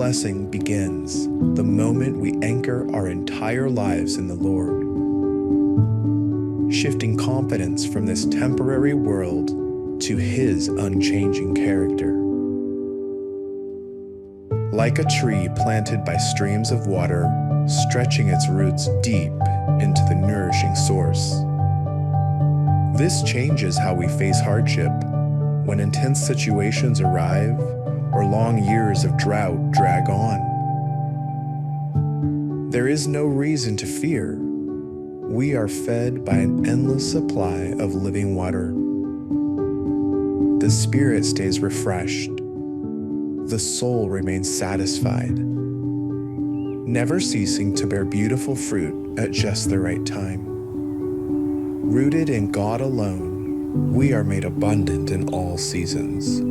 blessing begins the moment we anchor our entire lives in the Lord, shifting confidence from this temporary world to His unchanging character. Like a tree planted by streams of water, stretching its roots deep into the nourishing source. This changes how we face hardship when intense situations arrive or long years of drought drag on. There is no reason to fear. We are fed by an endless supply of living water. The spirit stays refreshed. The soul remains satisfied, never ceasing to bear beautiful fruit at just the right time. Rooted in God alone, we are made abundant in all seasons.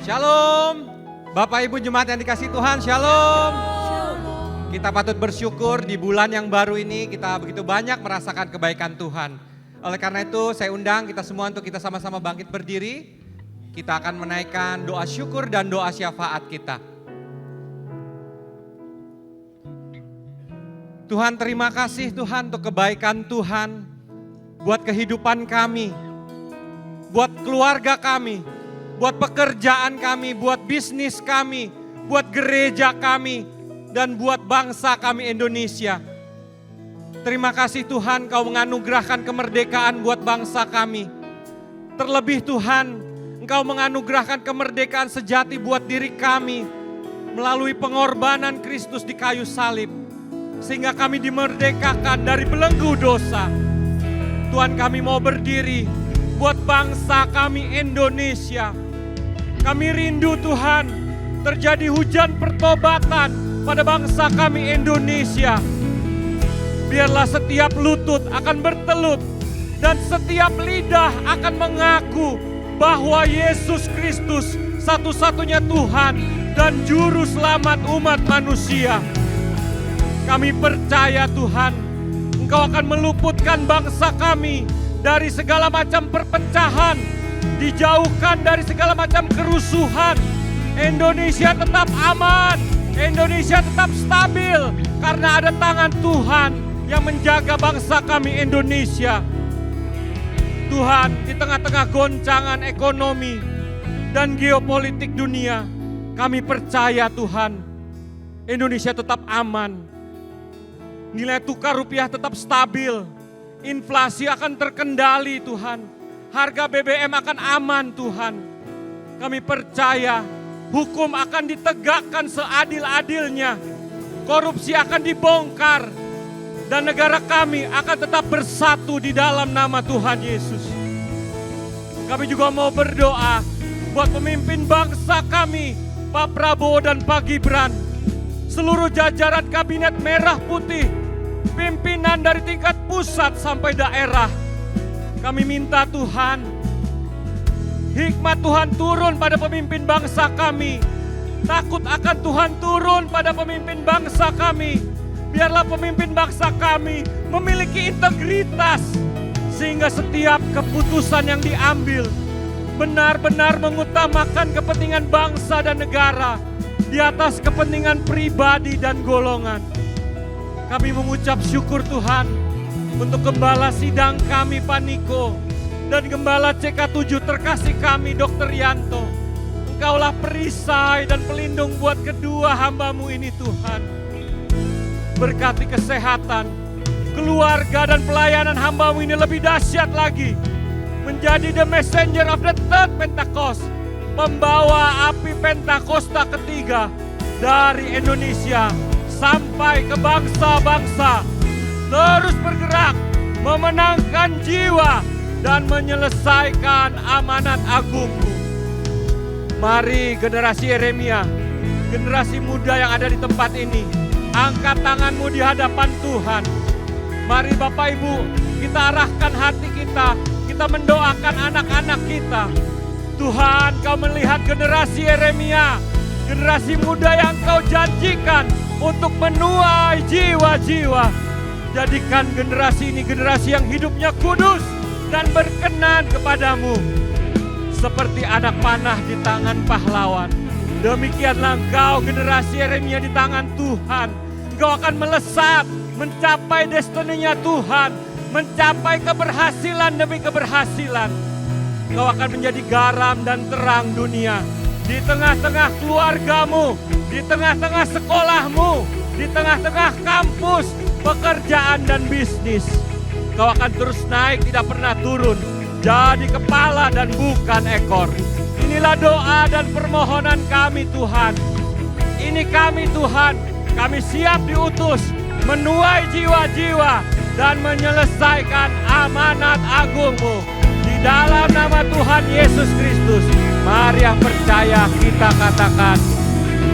Shalom, Bapak Ibu Jemaat yang dikasihi Tuhan, Shalom. Kita patut bersyukur di bulan yang baru ini kita begitu banyak merasakan kebaikan Tuhan. Oleh karena itu saya undang kita semua untuk kita sama-sama bangkit berdiri. Kita akan menaikkan doa syukur dan doa syafaat kita. Tuhan, terima kasih Tuhan untuk kebaikan Tuhan buat kehidupan kami, buat keluarga kami, buat pekerjaan kami, buat bisnis kami, buat gereja kami, dan buat bangsa kami Indonesia. Terima kasih Tuhan Kau menganugerahkan kemerdekaan buat bangsa kami. Terlebih Tuhan, Engkau menganugerahkan kemerdekaan sejati buat diri kami melalui pengorbanan Kristus di kayu salib. Sehingga kami dimerdekakan dari belenggu dosa. Tuhan, kami mau berdiri buat bangsa kami Indonesia. Kami rindu Tuhan, terjadi hujan pertobatan pada bangsa kami Indonesia. Biarlah setiap lutut akan bertelut dan setiap lidah akan mengaku bahwa Yesus Kristus satu-satunya Tuhan dan Juru Selamat umat manusia. Kami percaya Tuhan, Engkau akan meluputkan bangsa kami dari segala macam perpecahan, dijauhkan dari segala macam kerusuhan. Indonesia tetap aman, Indonesia tetap stabil karena ada tangan Tuhan yang menjaga bangsa kami Indonesia. Tuhan, di tengah-tengah goncangan ekonomi dan geopolitik dunia, kami percaya Tuhan, Indonesia tetap aman. Nilai tukar rupiah tetap stabil, inflasi akan terkendali Tuhan, harga BBM akan aman Tuhan. Kami percaya hukum akan ditegakkan seadil-adilnya, korupsi akan dibongkar, dan negara kami akan tetap bersatu di dalam nama Tuhan Yesus. Kami juga mau berdoa buat pemimpin bangsa kami, Pak Prabowo dan Pak Gibran, seluruh jajaran kabinet merah putih, pimpinan dari tingkat pusat sampai daerah. Kami minta Tuhan, hikmat Tuhan turun pada pemimpin bangsa kami. Takut akan Tuhan turun pada pemimpin bangsa kami. Biarlah pemimpin bangsa kami memiliki integritas, sehingga setiap keputusan yang diambil benar-benar mengutamakan kepentingan bangsa dan negara di atas kepentingan pribadi dan golongan. Kami mengucap syukur Tuhan untuk gembala sidang kami Pak Niko dan gembala CK7 terkasih kami Dr. Yanto. Engkaulah perisai dan pelindung buat kedua hamba-Mu ini Tuhan. Berkati kesehatan, keluarga dan pelayanan hamba-Mu ini lebih dahsyat lagi. Menjadi the messenger of the third Pentecost. Pembawa api Pentakosta ketiga dari Indonesia sampai ke bangsa-bangsa. Terus bergerak, memenangkan jiwa dan menyelesaikan amanat agung-Mu. Mari generasi Yeremia, generasi muda yang ada di tempat ini, angkat tanganmu di hadapan Tuhan. Mari Bapak Ibu, kita arahkan hati kita mendoakan anak-anak kita. Tuhan, Kau melihat generasi Yeremia, generasi muda yang Kau janjikan untuk menuai jiwa-jiwa. Jadikan generasi ini generasi yang hidupnya kudus dan berkenan kepadamu. Seperti anak panah di tangan pahlawan. Demikianlah engkau generasi Yeremia di tangan Tuhan. Engkau akan melesat mencapai destininya Tuhan. Mencapai keberhasilan demi keberhasilan. Engkau akan menjadi garam dan terang dunia. Di tengah-tengah keluargamu, di tengah-tengah sekolahmu, di tengah-tengah kampus, pekerjaan dan bisnis. Engkau akan terus naik, tidak pernah turun. Jadi kepala dan bukan ekor. Inilah doa dan permohonan kami Tuhan. Ini kami Tuhan, kami siap diutus menuai jiwa-jiwa dan menyelesaikan amanat agung-Mu. Di dalam nama Tuhan Yesus Kristus, mari yang percaya kita katakan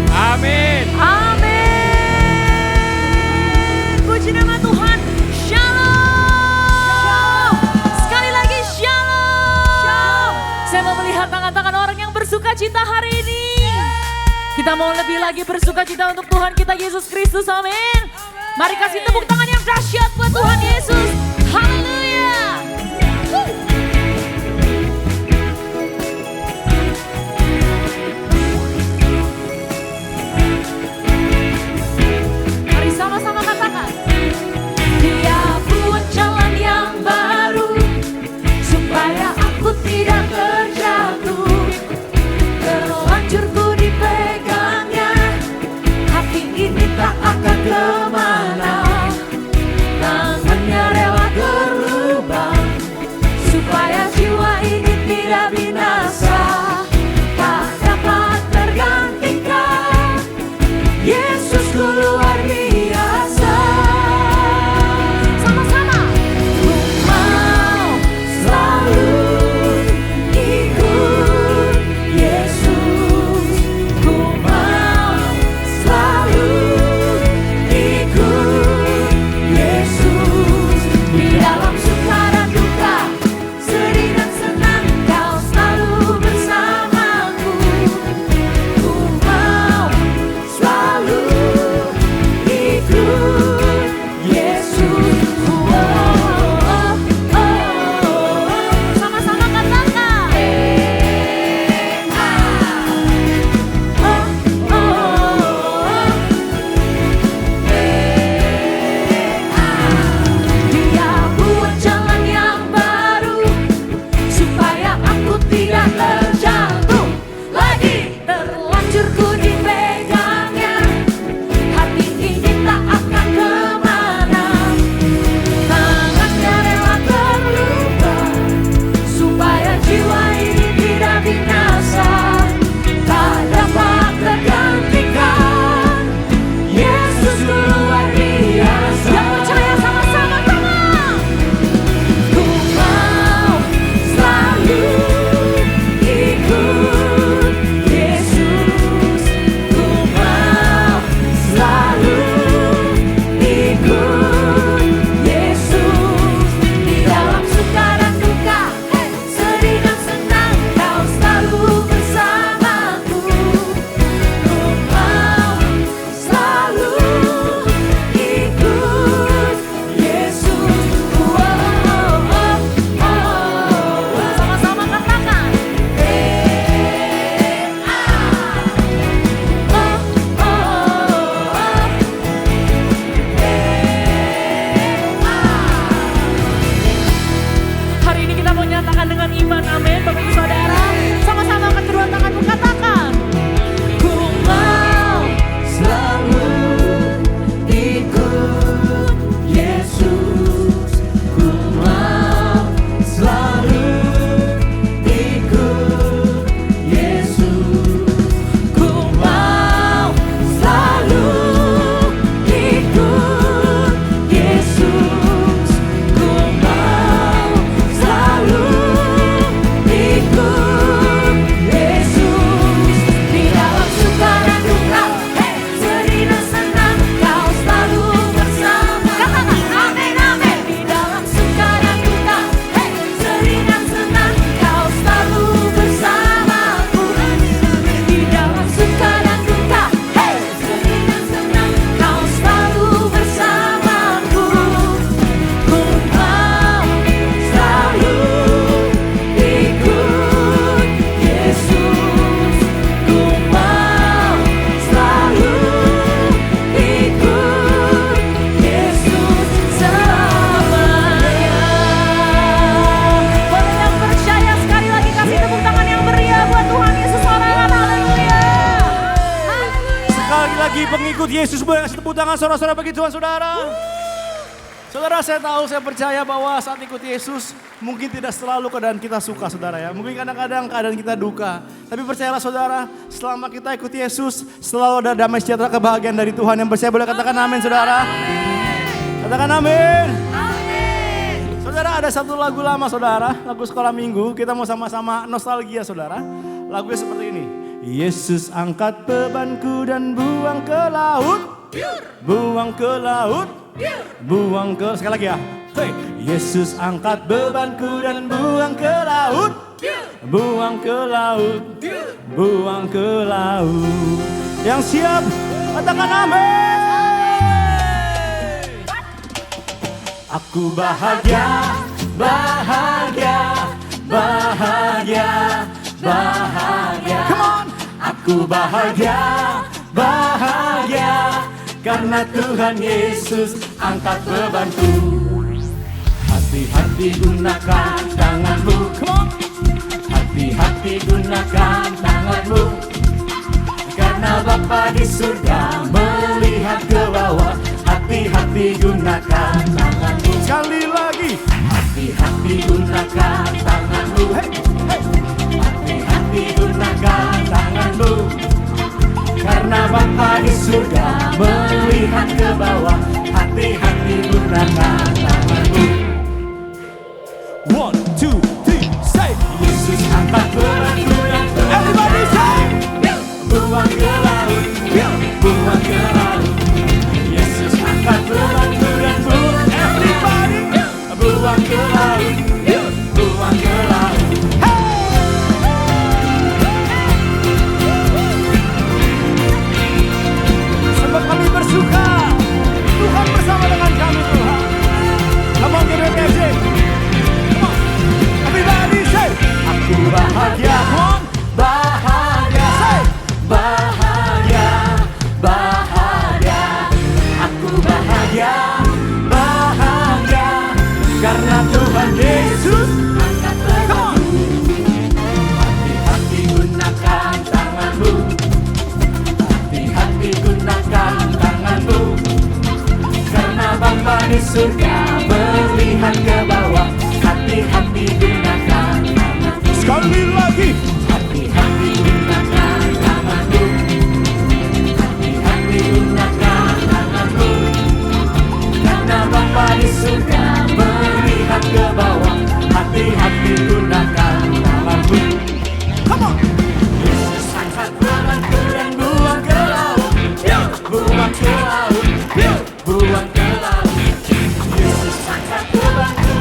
amin. Amin. Puji nama Tuhan. Shalom. Sekali lagi shalom. Saya mau melihat tangan-tangan orang yang bersuka cita hari ini. Kita mau lebih lagi bersuka cita untuk Tuhan kita Yesus Kristus. Amin. Mari kasih tepuk tangan yang dahsyat buat Tuhan Yesus. Haleluya. Mari sama-sama katakan. Dia buat jalan yang baru supaya aku tidak terjatuh. Terlanjurku dipegangnya, hati ini tak akan kemana. Tangannya rela pengikut Yesus, boleh kasih tepuk tangan saudara-saudara bagi Tuhan saudara. Saudara, saya tahu, saya percaya bahwa saat ikut Yesus mungkin tidak selalu keadaan kita suka saudara ya. Mungkin kadang-kadang keadaan kita duka. Tapi percayalah saudara, selama kita ikut Yesus selalu ada damai sejahtera kebahagiaan dari Tuhan. Yang percaya boleh katakan amin saudara. Katakan amin. Saudara, ada satu lagu lama saudara, lagu sekolah minggu. Kita mau sama-sama nostalgia saudara. Lagunya seperti ini. Yesus angkat bebanku dan buang ke laut. Buang ke laut. Buang ke, sekali lagi ya. Hey. Yesus angkat bebanku dan buang ke laut. Buang ke laut. Buang ke laut. Yang siap katakan amin. Aku bahagia, bahagia, bahagia, bahagia. Come on. Aku bahagia, bahagia. Karena Tuhan Yesus angkat bebanku. Hati-hati gunakan tanganmu. Hati-hati gunakan tanganmu. Karena Bapa di surga melihat ke bawah. Hati-hati gunakan tanganmu. Sekali lagi. Hati-hati gunakan tanganmu. Hati-hati gunakan tanganmu. Karena Bapa di surga melihat ke bawah. Hati-hati gunakan tanganmu. 1, 2, 3, say. Yesus angkat bebanku dan everybody say. Buang ke laut, buang ke laut. Yesus angkat bebanku dan buang everybody. Buang ke laut, buang ke laut. Kami bersuka, Tuhan bersama dengan kami Tuhan. Come on, give it a say. Come on, everybody say. Aku bahagia, bahagia, say. Bahagia, bahagia. Aku bahagia, bahagia. Karena Tuhan Yesus angkat bebanku. Hati-hati gunakan tanganmu. Hati-hati gunakan tanganmu. Karena Bapa di surga melihat ke bawah. Hati-hati gunakan tanganmu. Sekali lagi. Hati-hati gunakan tanganmu. Hati-hati gunakan tanganmu. Karena Bapa di surga melihat ke bawah. Hati-hati gunakan tanganmu. Come on. Yesus angkat bebanku dan buang ke laut. Buang ke laut. Buang ke laut. Yesus angkat bebanku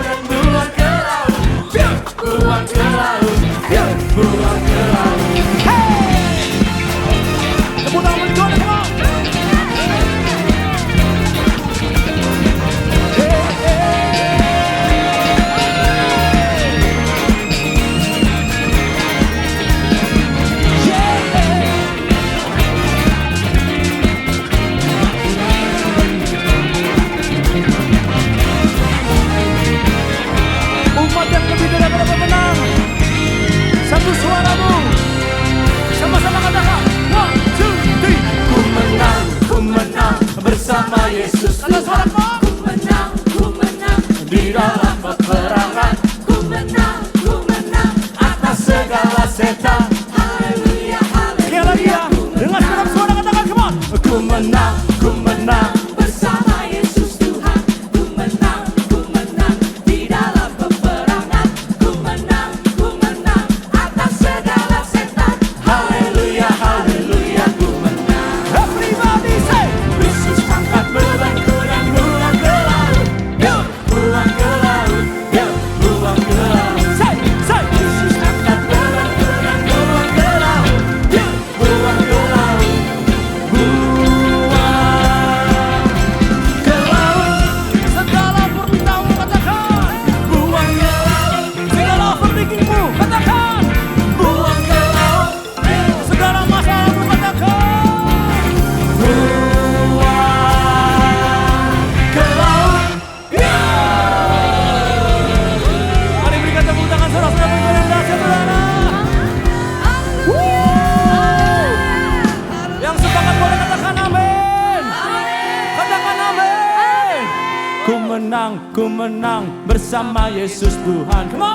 ku menang bersama Yesus Tuhan. Come on.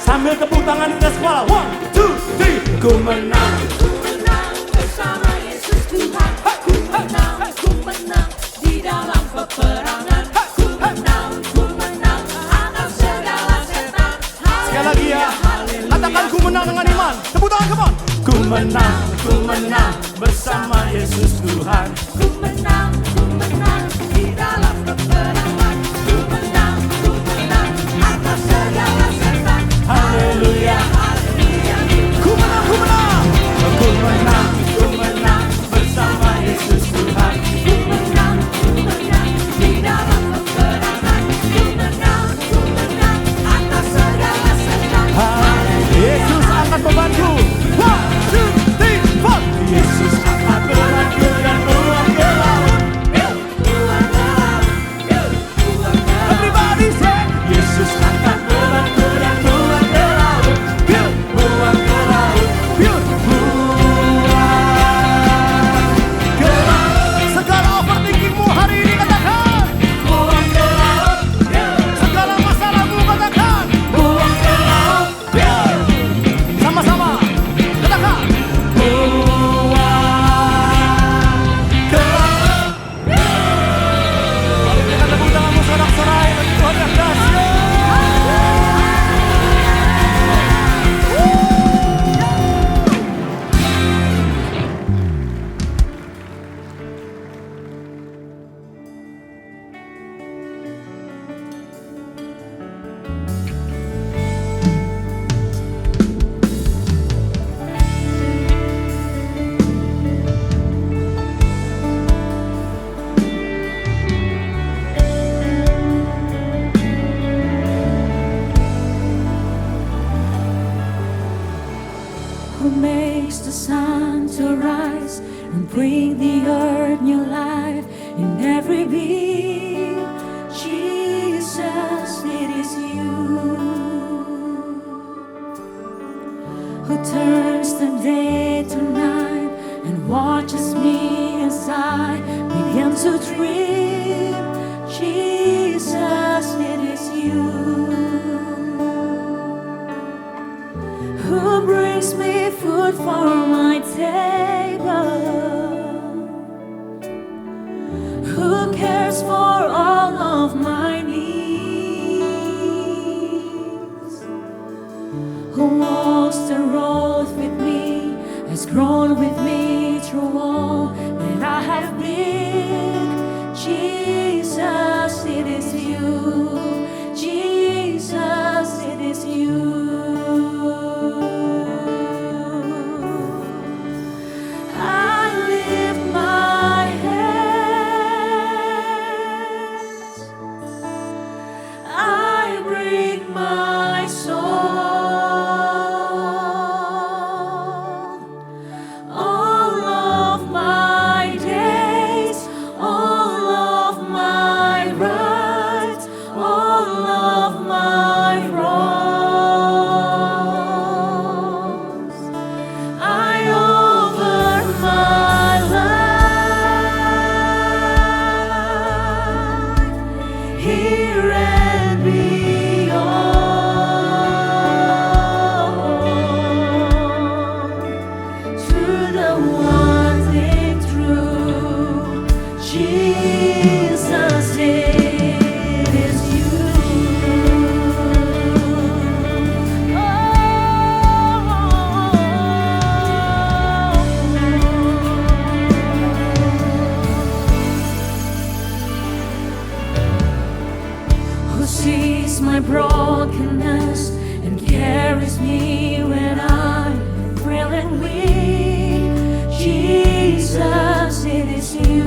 Sambil tepuk tangan di sekolah. 1, 2, 3. Ku menang bersama Yesus Tuhan. Ku menang di dalam peperangan. Ku menang atas segala setan. Sekali lagi ya. Katakan ku menang dengan iman. Tepuk tangan, come on. Ku menang bersama Yesus Tuhan. Ku menang di dalam peperangan. Ku menang atas segala setan. Haleluya. Ku menang bersama Yesus Tuhan. Ku menang di dalam peperangan. Ku menang atas segala setan. Yesus akan membantu. 1, 2, 3, 4. Yesus akan membantu dan buang ke laut. Everybody say, Yesus akan membantu dan buang ke laut. Buang ke laut. Buang ke laut. Segala overthinkingmu hari ini katakan. Buang ke laut. Segala masalahmu katakan. Buang ke laut. Sama-sama katakan. Buang ke laut. Mari berikan tepuk tanganmu sorak-sorai bagi Tuhan yang dahsyat. Who makes the sun to rise and bring the earth new life in every being? Jesus, it is you who turns the day to night and watches me as I begin to dream. Jesus, it is you who brings me food for my table, who cares for all of my needs, who walks the road with me, has grown with me through all that I have been. Jesus, it is you. Jesus, it is you. Brokenness and carries me when I'm frail and weak. Jesus, it is you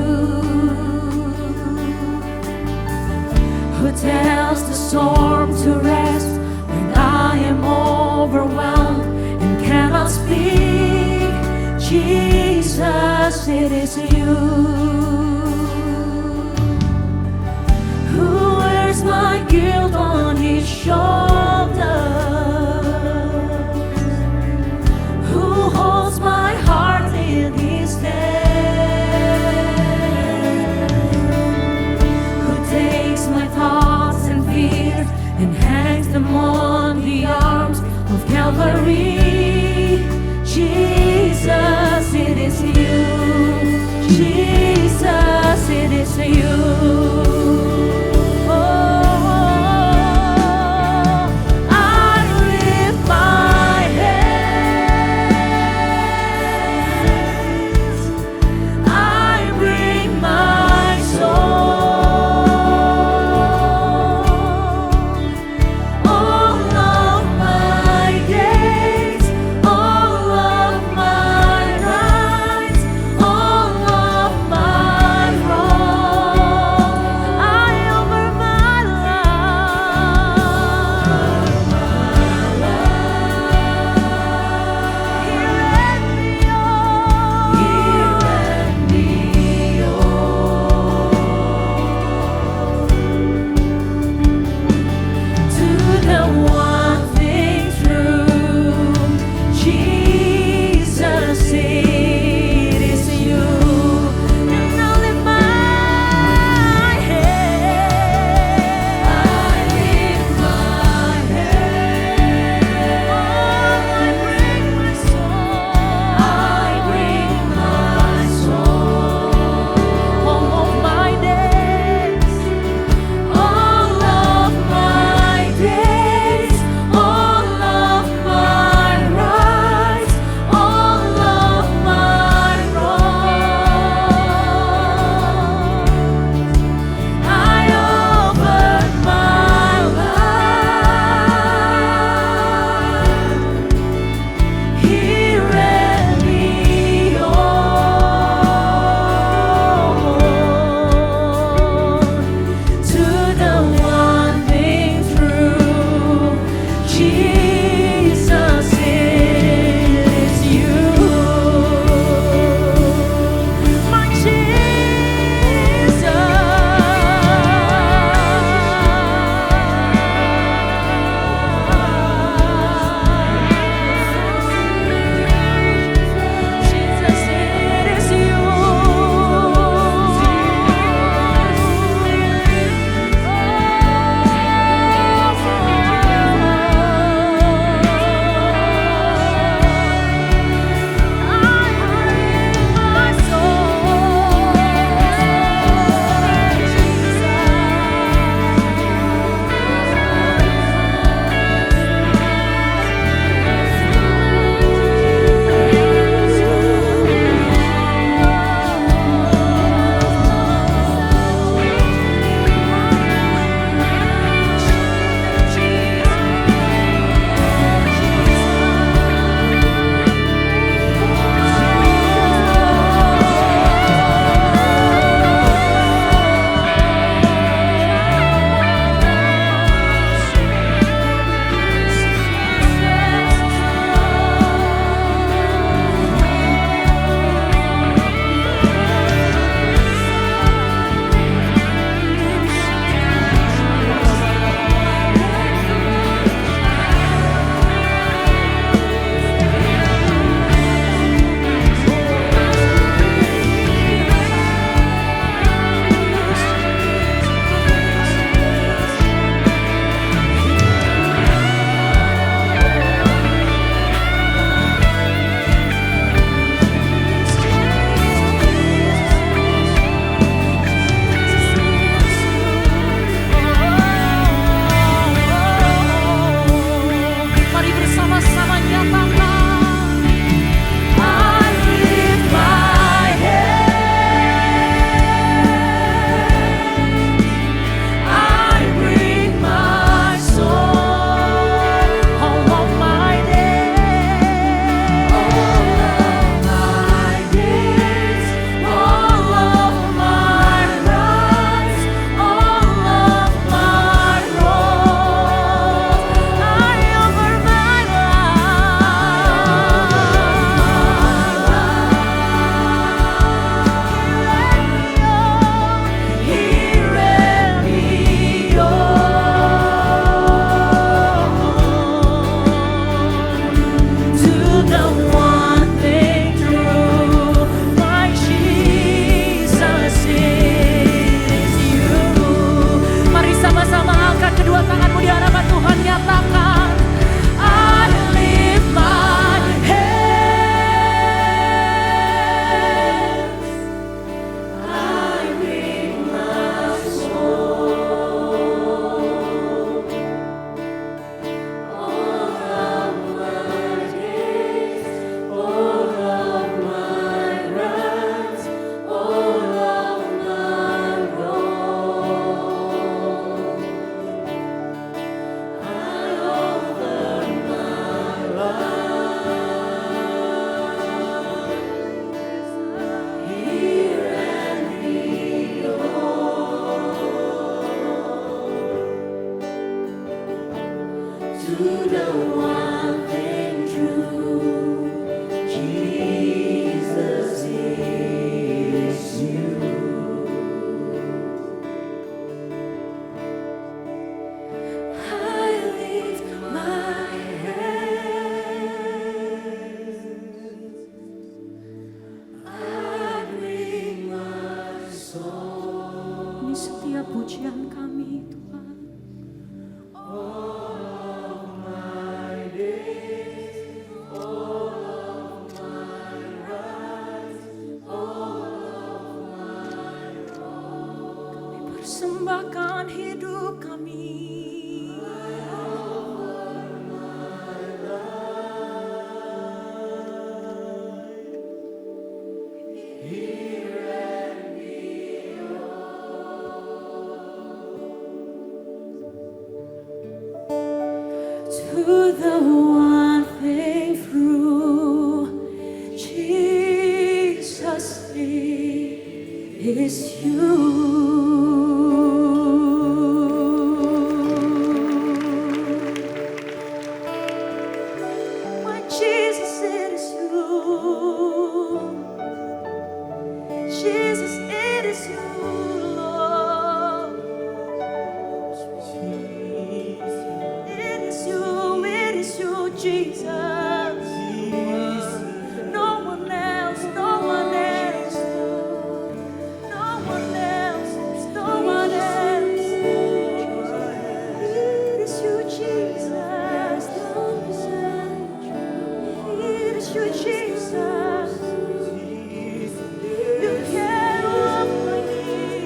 who tells the storm to rest when I am overwhelmed and cannot speak. Jesus, it is you who wears my guilt on his shoulders, who holds my Jesus, it is you. I lift my hands, I bring my soul, all of my days, all of my nights, all of pujian kami Tuhan. Persembahkan hidup kami. To the one faithful Jesus is you. Jesus, it is you. Jesus, it is you, Lord. It is you, Jesus. No one else, no one else. No one else, no one else. It is you, Jesus. It is you, Jesus. You care of my needs.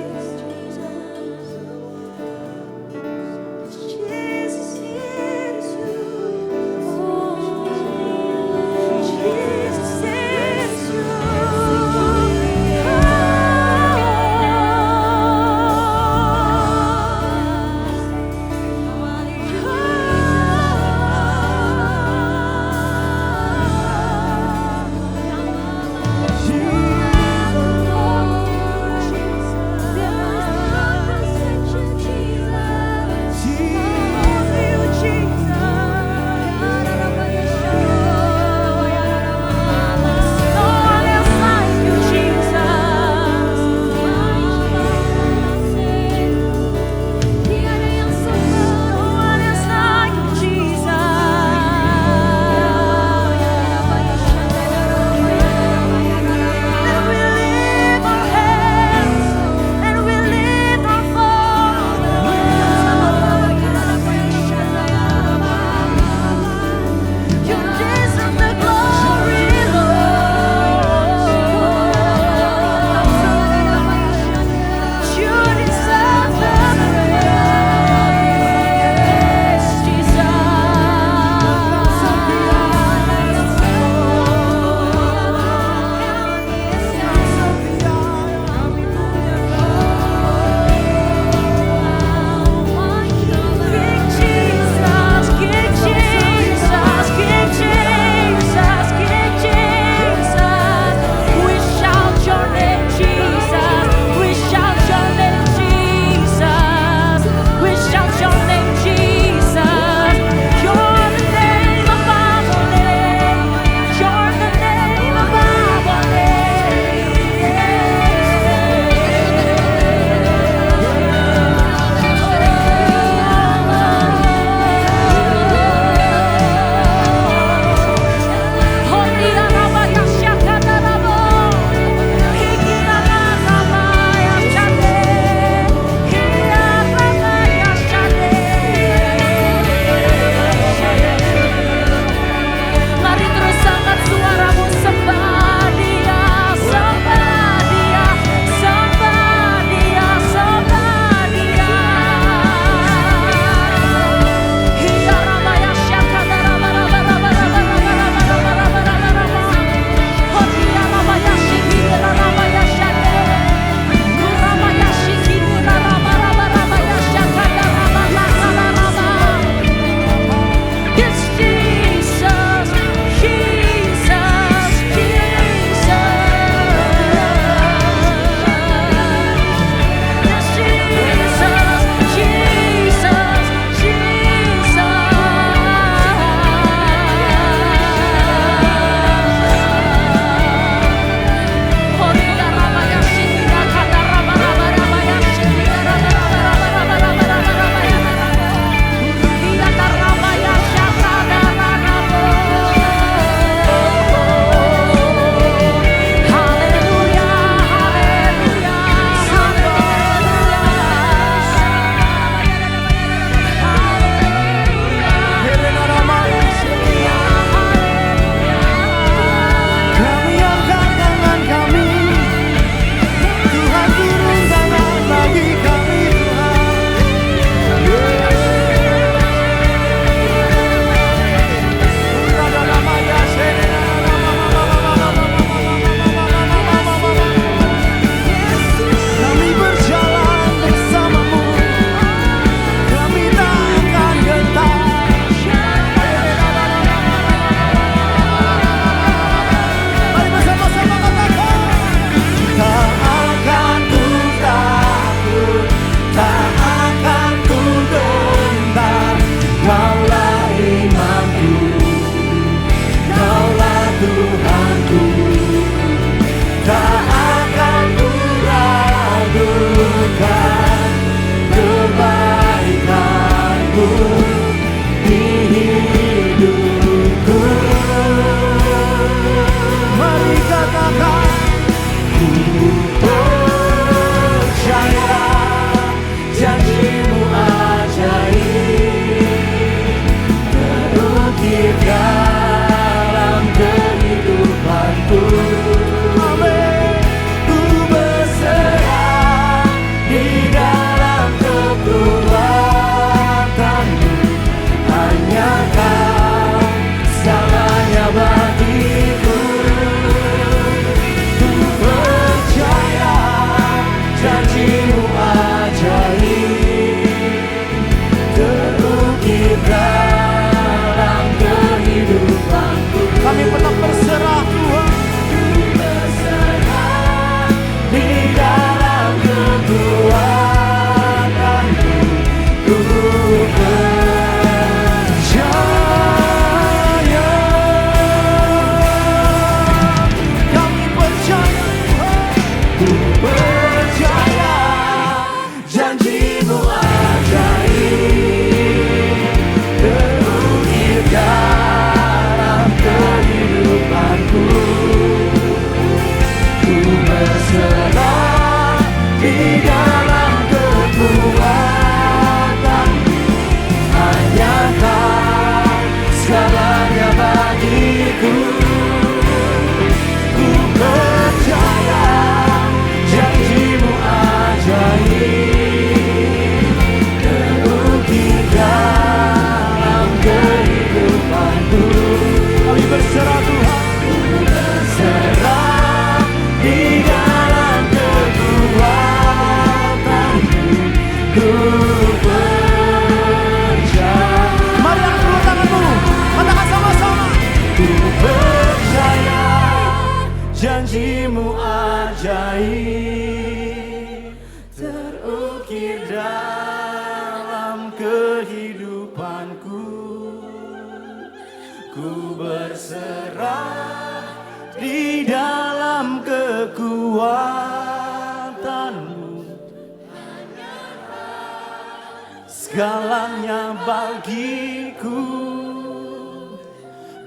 segalanya bagiku.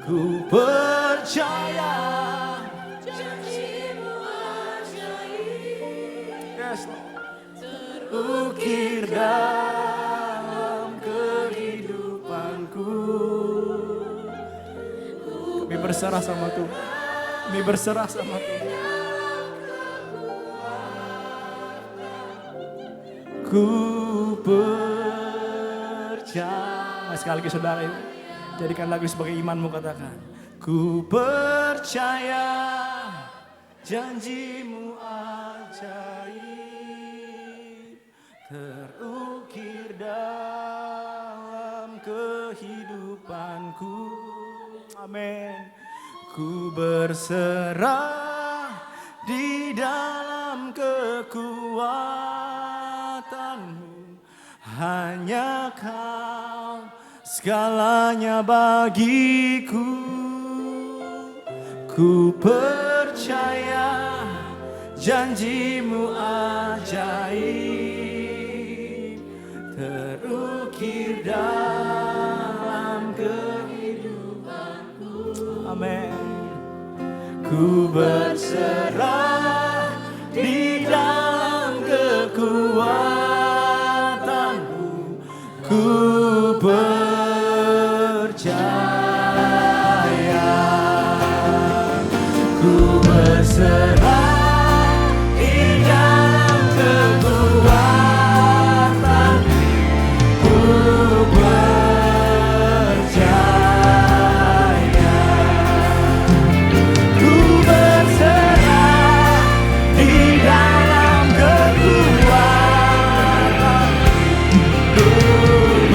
Ku percaya janji-Mu ajaib, yes, terukir dalam kehidupanku. Kami berserah sama Tuhan. Kami berserah sama Tuhan. Ku percaya. Sekali lagi saudara, jadikan lagu sebagai imanmu, katakan. Ku percaya janji-Mu ajaib, terukir dalam kehidupanku. Amin. Ku berserah di dalam kekuatan-Mu, hanya Kau segalanya bagiku. Ku percaya janji-Mu ajaib, terukir dalam kehidupanku. Amin. Ku berserah di dalam kekuatan-Mu, ku percaya. Ku berserah di dalam kekuatan-Mu, ku percaya. Ku berserah di dalam kekuatan-Mu, ku percaya.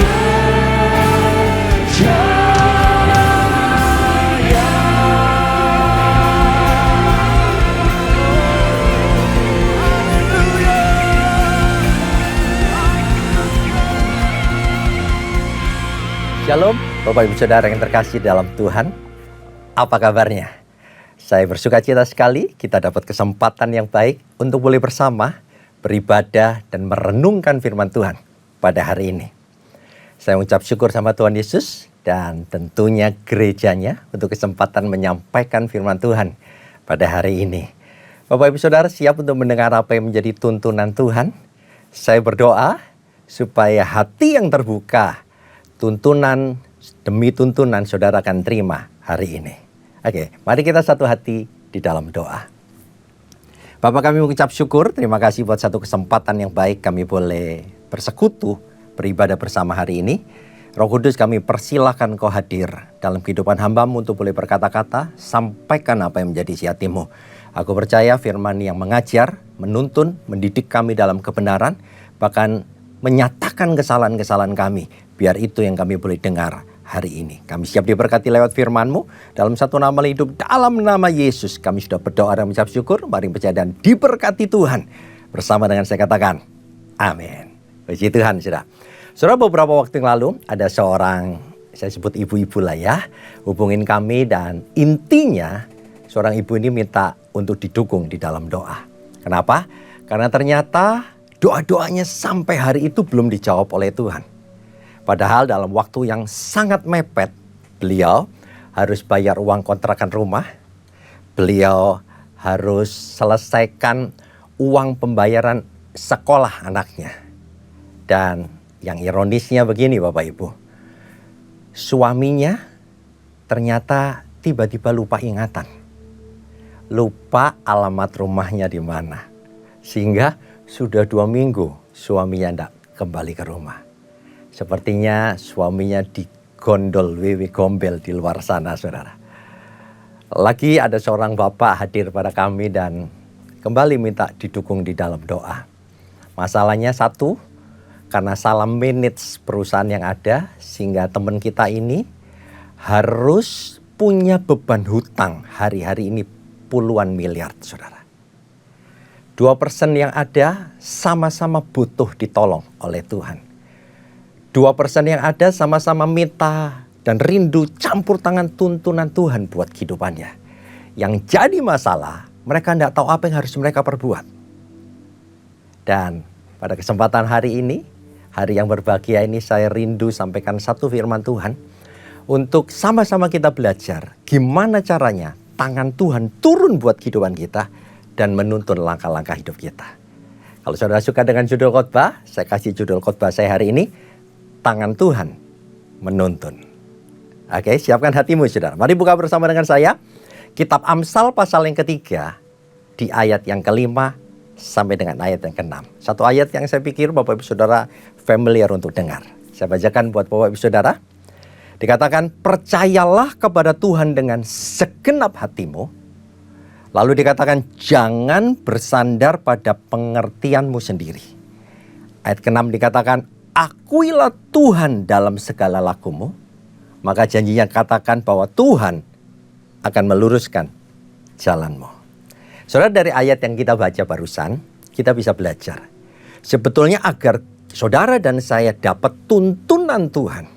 Shalom, Bapak Ibu Saudara yang terkasih dalam Tuhan. Apa kabarnya? Saya bersuka cita sekali kita dapat kesempatan yang baik untuk boleh bersama beribadah dan merenungkan firman Tuhan pada hari ini. Saya mengucap syukur sama Tuhan Yesus dan tentunya gerejanya untuk kesempatan menyampaikan firman Tuhan pada hari ini. Bapak Ibu Saudara siap untuk mendengar apa yang menjadi tuntunan Tuhan? Saya berdoa supaya hati yang terbuka, tuntunan demi tuntunan saudara akan terima hari ini. Oke, mari kita satu hati di dalam doa. Bapak, kami mengucap syukur, terima kasih buat satu kesempatan yang baik kami boleh bersekutu, beribadah bersama hari ini. Roh Kudus, kami persilahkan Kau hadir dalam kehidupan hamba-Mu untuk boleh berkata-kata, sampaikan apa yang menjadi isi hati-Mu. Aku percaya firman yang mengajar, menuntun, mendidik kami dalam kebenaran, bahkan menyatakan kesalahan-kesalahan kami. Biar itu yang kami boleh dengar hari ini. Kami siap diberkati lewat firman-Mu. Dalam satu nama hidup, dalam nama Yesus, kami sudah berdoa dan mengucap syukur. Mari percaya dan diberkati Tuhan. Bersama dengan saya katakan, amin. Puji Tuhan, saudara. Saudara, beberapa waktu yang lalu ada seorang, saya sebut ibu-ibu lah ya, hubungin kami dan intinya seorang ibu ini minta untuk didukung di dalam doa. Kenapa? Karena ternyata doa-doanya sampai hari itu belum dijawab oleh Tuhan. Padahal dalam waktu yang sangat mepet, beliau harus bayar uang kontrakan rumah. Beliau harus selesaikan uang pembayaran sekolah anaknya. Dan yang ironisnya begini Bapak Ibu. Suaminya ternyata tiba-tiba lupa ingatan. Lupa alamat rumahnya di mana. Sehingga sudah 2 minggu suaminya tidak kembali ke rumah. Sepertinya suaminya digondol, gombel di luar sana, saudara. Lagi ada seorang bapak hadir pada kami dan kembali minta didukung di dalam doa. Masalahnya satu, karena salah manage perusahaan yang ada, sehingga teman kita ini harus punya beban hutang hari-hari ini puluhan miliar, saudara. 2% yang ada sama-sama butuh ditolong oleh Tuhan. 2% yang ada sama-sama minta dan rindu campur tangan tuntunan Tuhan buat kehidupannya. Yang jadi masalah, mereka tidak tahu apa yang harus mereka perbuat. Dan pada kesempatan hari ini, Hari yang berbahagia ini saya rindu sampaikan satu firman Tuhan untuk sama-sama kita belajar gimana caranya tangan Tuhan turun buat kehidupan kita dan menuntun langkah-langkah hidup kita. Kalau saudara suka dengan judul khotbah, saya kasih judul khotbah saya hari ini, tangan Tuhan menuntun. Oke, siapkan hatimu saudara. Mari buka bersama dengan saya Kitab Amsal pasal yang ketiga di ayat yang kelima sampai dengan ayat yang keenam. Satu ayat yang saya pikir Bapak Ibu Saudara familiar untuk dengar. Saya bacakan buat Bapak Ibu Saudara. Dikatakan, percayalah kepada Tuhan dengan segenap hatimu. Lalu dikatakan, jangan bersandar pada pengertianmu sendiri. Ayat ke-6 dikatakan, akuilah Tuhan dalam segala lakumu. Maka janjinya katakan bahwa Tuhan akan meluruskan jalanmu. Saudara, dari ayat yang kita baca barusan, kita bisa belajar. Sebetulnya agar saudara dan saya dapat tuntunan Tuhan,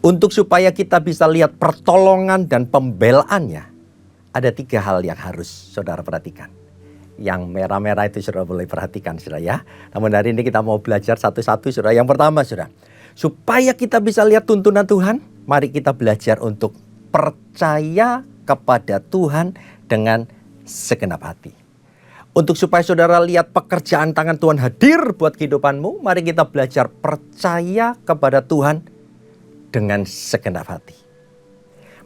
untuk supaya kita bisa lihat pertolongan dan pembelaannya, ada 3 hal yang harus saudara perhatikan. Yang merah-merah itu saudara boleh perhatikan saudara ya. Namun hari ini kita mau belajar satu-satu saudara. Yang pertama saudara, supaya kita bisa lihat tuntunan Tuhan, mari kita belajar untuk percaya kepada Tuhan dengan segenap hati. Untuk supaya saudara lihat pekerjaan tangan Tuhan hadir buat kehidupanmu, mari kita belajar percaya kepada Tuhan dengan segenap hati.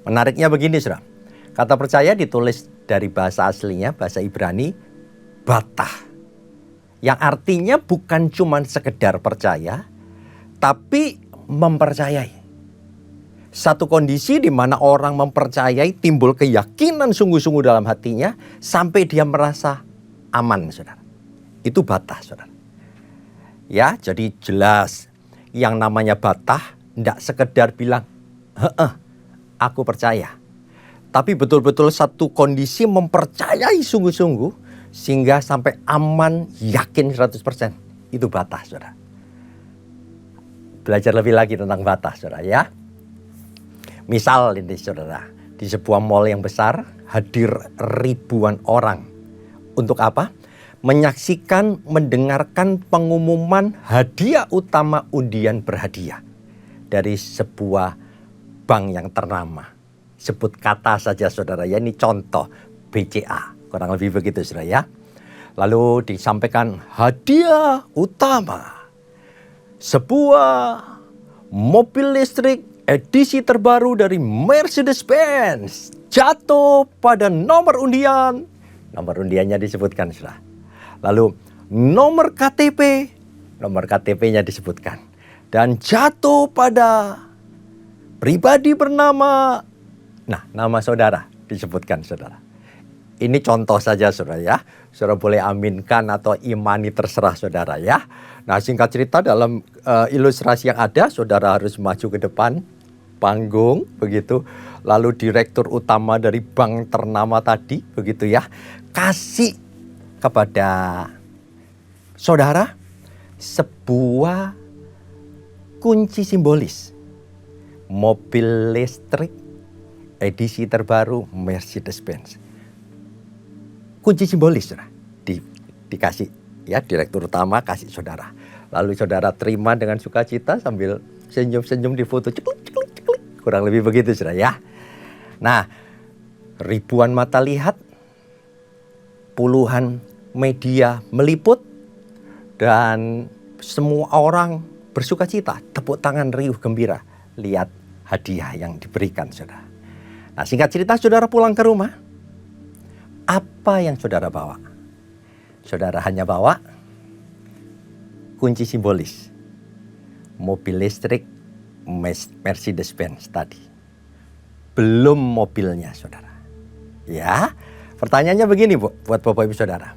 Menariknya begini saudara, kata percaya ditulis dari bahasa aslinya, bahasa Ibrani, batah. Yang artinya bukan cuma sekedar percaya, tapi mempercayai. Satu kondisi di mana orang mempercayai, timbul keyakinan sungguh-sungguh dalam hatinya sampai dia merasa aman, saudara. Itu batah, saudara. Ya, jadi jelas yang namanya batah tidak sekedar bilang, aku percaya. Tapi betul-betul satu kondisi mempercayai sungguh-sungguh sehingga sampai aman, yakin 100%. Itu batah, saudara. Belajar lebih lagi tentang batah, saudara ya. Misal ini saudara, di sebuah mall yang besar hadir ribuan orang. Untuk apa? Menyaksikan, mendengarkan pengumuman hadiah utama undian berhadiah dari sebuah bank yang ternama. Sebut kata saja saudara ya, ini contoh BCA, kurang lebih begitu saudara ya. Lalu disampaikan hadiah utama, sebuah mobil listrik edisi terbaru dari Mercedes-Benz jatuh pada nomor undian. Nomor undiannya disebutkan sudah. Lalu nomor KTP, nomor KTP-nya disebutkan. Dan jatuh pada pribadi bernama, nama saudara disebutkan saudara. Ini contoh saja saudara ya. Saudara boleh aminkan atau imani terserah saudara ya. Nah singkat cerita dalam ilustrasi yang ada, saudara harus maju ke depan panggung begitu, lalu direktur utama dari bank ternama tadi begitu ya, kasih kepada saudara sebuah kunci simbolis mobil listrik edisi terbaru Mercedes-Benz. Kunci simbolis saudara dikasih ya, direktur utama kasih saudara, lalu saudara terima dengan sukacita sambil senyum-senyum di foto, ceklik. Kurang lebih begitu saudara ya. Nah, ribuan mata lihat, puluhan media meliput, dan semua orang bersuka cita, tepuk tangan riuh gembira lihat hadiah yang diberikan saudara. Nah singkat cerita saudara pulang ke rumah, apa yang saudara bawa? Saudara hanya bawa kunci simbolis mobil listrik Mercedes-Benz tadi. Belum mobilnya saudara. Ya, pertanyaannya begini buat Bapak Ibu Saudara.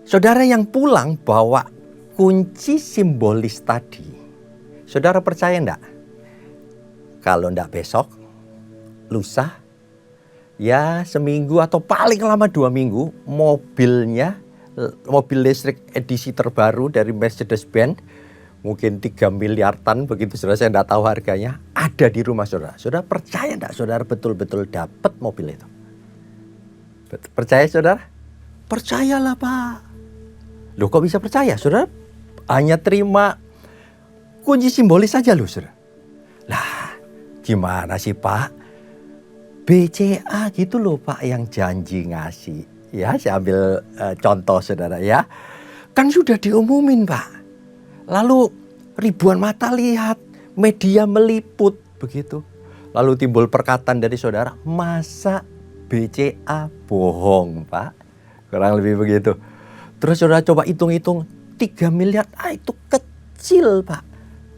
Saudara yang pulang bawa kunci simbolis tadi, saudara percaya enggak? Kalau enggak besok, lusa, ya seminggu atau paling lama 2 minggu, mobil listrik edisi terbaru dari Mercedes-Benz, mungkin 3 miliaran begitu saudara, saya enggak tahu harganya, ada di rumah saudara. Saudara percaya enggak saudara betul-betul dapat mobil itu? Percaya saudara? Percayalah Pak. Loh kok bisa percaya saudara? hanya terima kunci simbolis saja loh, saudara. Lah, gimana sih Pak? BCA gitu loh Pak yang janji ngasih. Ya, saya ambil contoh saudara ya. Kan sudah diumumin Pak. Lalu ribuan mata lihat, media meliput begitu. Lalu timbul perkataan dari saudara, masa BCA bohong Pak? Kurang lebih begitu. Terus saudara coba hitung-hitung, 3 miliar, itu kecil Pak.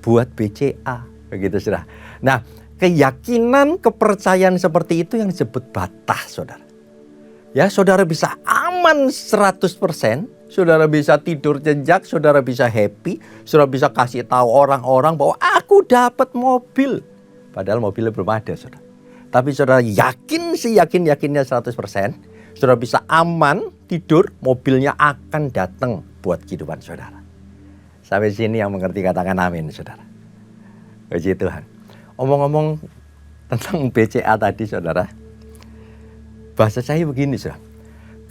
Buat BCA, begitu saudara. Nah, keyakinan, kepercayaan seperti itu yang disebut batas saudara. Ya, saudara bisa aman 100%, saudara bisa tidur nyenyak, saudara bisa happy, saudara bisa kasih tahu orang-orang bahwa aku dapat mobil. Padahal mobilnya belum ada saudara. Tapi saudara yakin yakinnya 100%, saudara bisa aman tidur, mobilnya akan datang buat kehidupan saudara. Sampai sini yang mengerti katakan amin saudara. Puji Tuhan. Omong-omong tentang BCA tadi saudara. Bahasa saya begini saudara.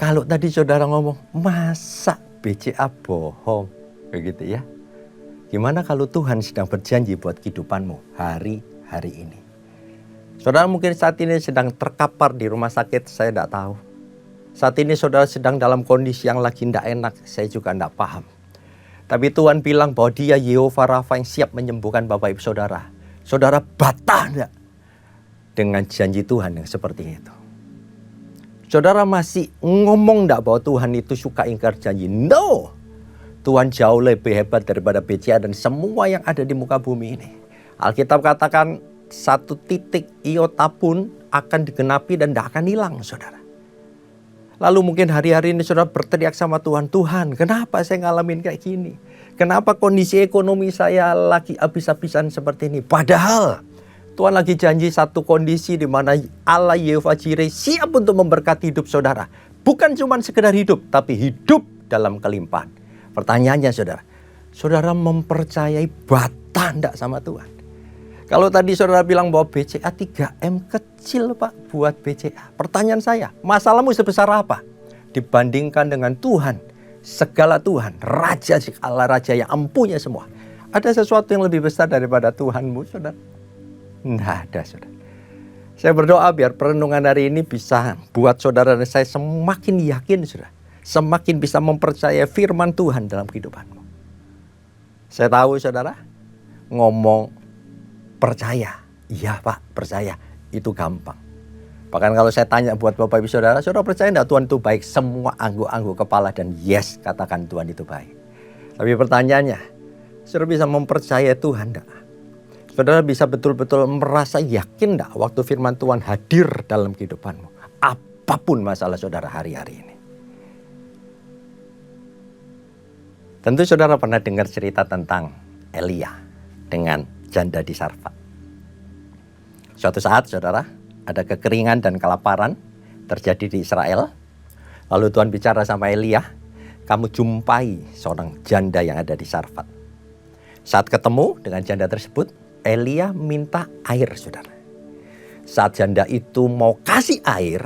Kalau tadi saudara ngomong, masa BCA bohong? Begitu ya. Gimana kalau Tuhan sedang berjanji buat kehidupanmu hari ini? Saudara mungkin saat ini sedang terkapar di rumah sakit, saya tidak tahu. Saat ini saudara sedang dalam kondisi yang lagi tidak enak, saya juga tidak paham. Tapi Tuhan bilang bahwa Dia Yehova Rafa yang siap menyembuhkan Bapak Ibu Saudara. Saudara bantah enggak dengan janji Tuhan yang seperti itu? Saudara masih ngomong enggak bahwa Tuhan itu suka ingkar janji? No! Tuhan jauh lebih hebat daripada BCA dan semua yang ada di muka bumi ini. Alkitab katakan 1 titik iota pun akan digenapi dan tidak akan hilang saudara. Lalu mungkin hari-hari ini saudara berteriak sama Tuhan, Tuhan kenapa saya ngalamin kayak gini? Kenapa kondisi ekonomi saya lagi habis-habisan seperti ini? Padahal Tuhan lagi janji satu kondisi di mana Allah Yehova Jireh siap untuk memberkati hidup saudara. Bukan cuma sekedar hidup, tapi hidup dalam kelimpahan. Pertanyaannya saudara, saudara mempercayai bata enggak sama Tuhan? Kalau tadi saudara bilang bahwa BCA 3M kecil Pak buat BCA. Pertanyaan saya, masalahmu sebesar apa? Dibandingkan dengan Tuhan, segala Tuhan, Raja segala Raja yang empunya semua. Ada sesuatu yang lebih besar daripada Tuhanmu saudara? Nggak ada saudara. Saya berdoa biar perenungan hari ini bisa buat saudara dan saya semakin yakin saudara. Semakin bisa mempercayai firman Tuhan dalam kehidupanmu. Saya tahu saudara, ngomong percaya, iya Pak, percaya, itu gampang. Bahkan kalau saya tanya buat Bapak Ibu Saudara, saudara percaya enggak Tuhan itu baik? Semua angguk-angguk kepala dan yes, katakan Tuhan itu baik. Tapi pertanyaannya, saudara bisa mempercayai Tuhan enggak? Saudara bisa betul-betul merasa yakin enggak waktu firman Tuhan hadir dalam kehidupanmu? Apapun masalah saudara hari-hari ini. Tentu saudara pernah dengar cerita tentang Elia dengan janda di Sarfat. Suatu saat saudara, ada kekeringan dan kelaparan terjadi di Israel. Lalu Tuhan bicara sama Elia, kamu jumpai seorang janda yang ada di Sarfat. Saat ketemu dengan janda tersebut, Elia minta air saudara. Saat janda itu mau kasih air,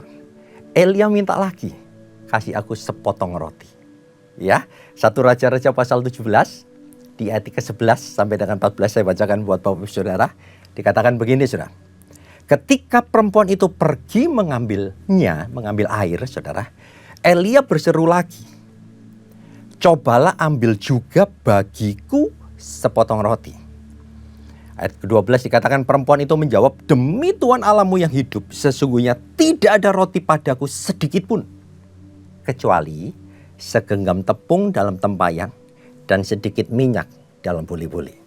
Elia minta lagi, kasih aku sepotong roti. Ya, 1 Raja-Raja pasal 17 di ayat ke-11 sampai dengan 14 saya bacakan buat Bapak Ibu Saudara. Dikatakan begini saudara. Ketika perempuan itu pergi mengambil air saudara. Elia berseru lagi. Cobalah ambil juga bagiku sepotong roti. Ayat ke-12 dikatakan perempuan itu menjawab. Demi Tuhan Allahmu yang hidup. Sesungguhnya tidak ada roti padaku sedikit pun. Kecuali segenggam tepung dalam tempayan. Dan sedikit minyak dalam buli-buli.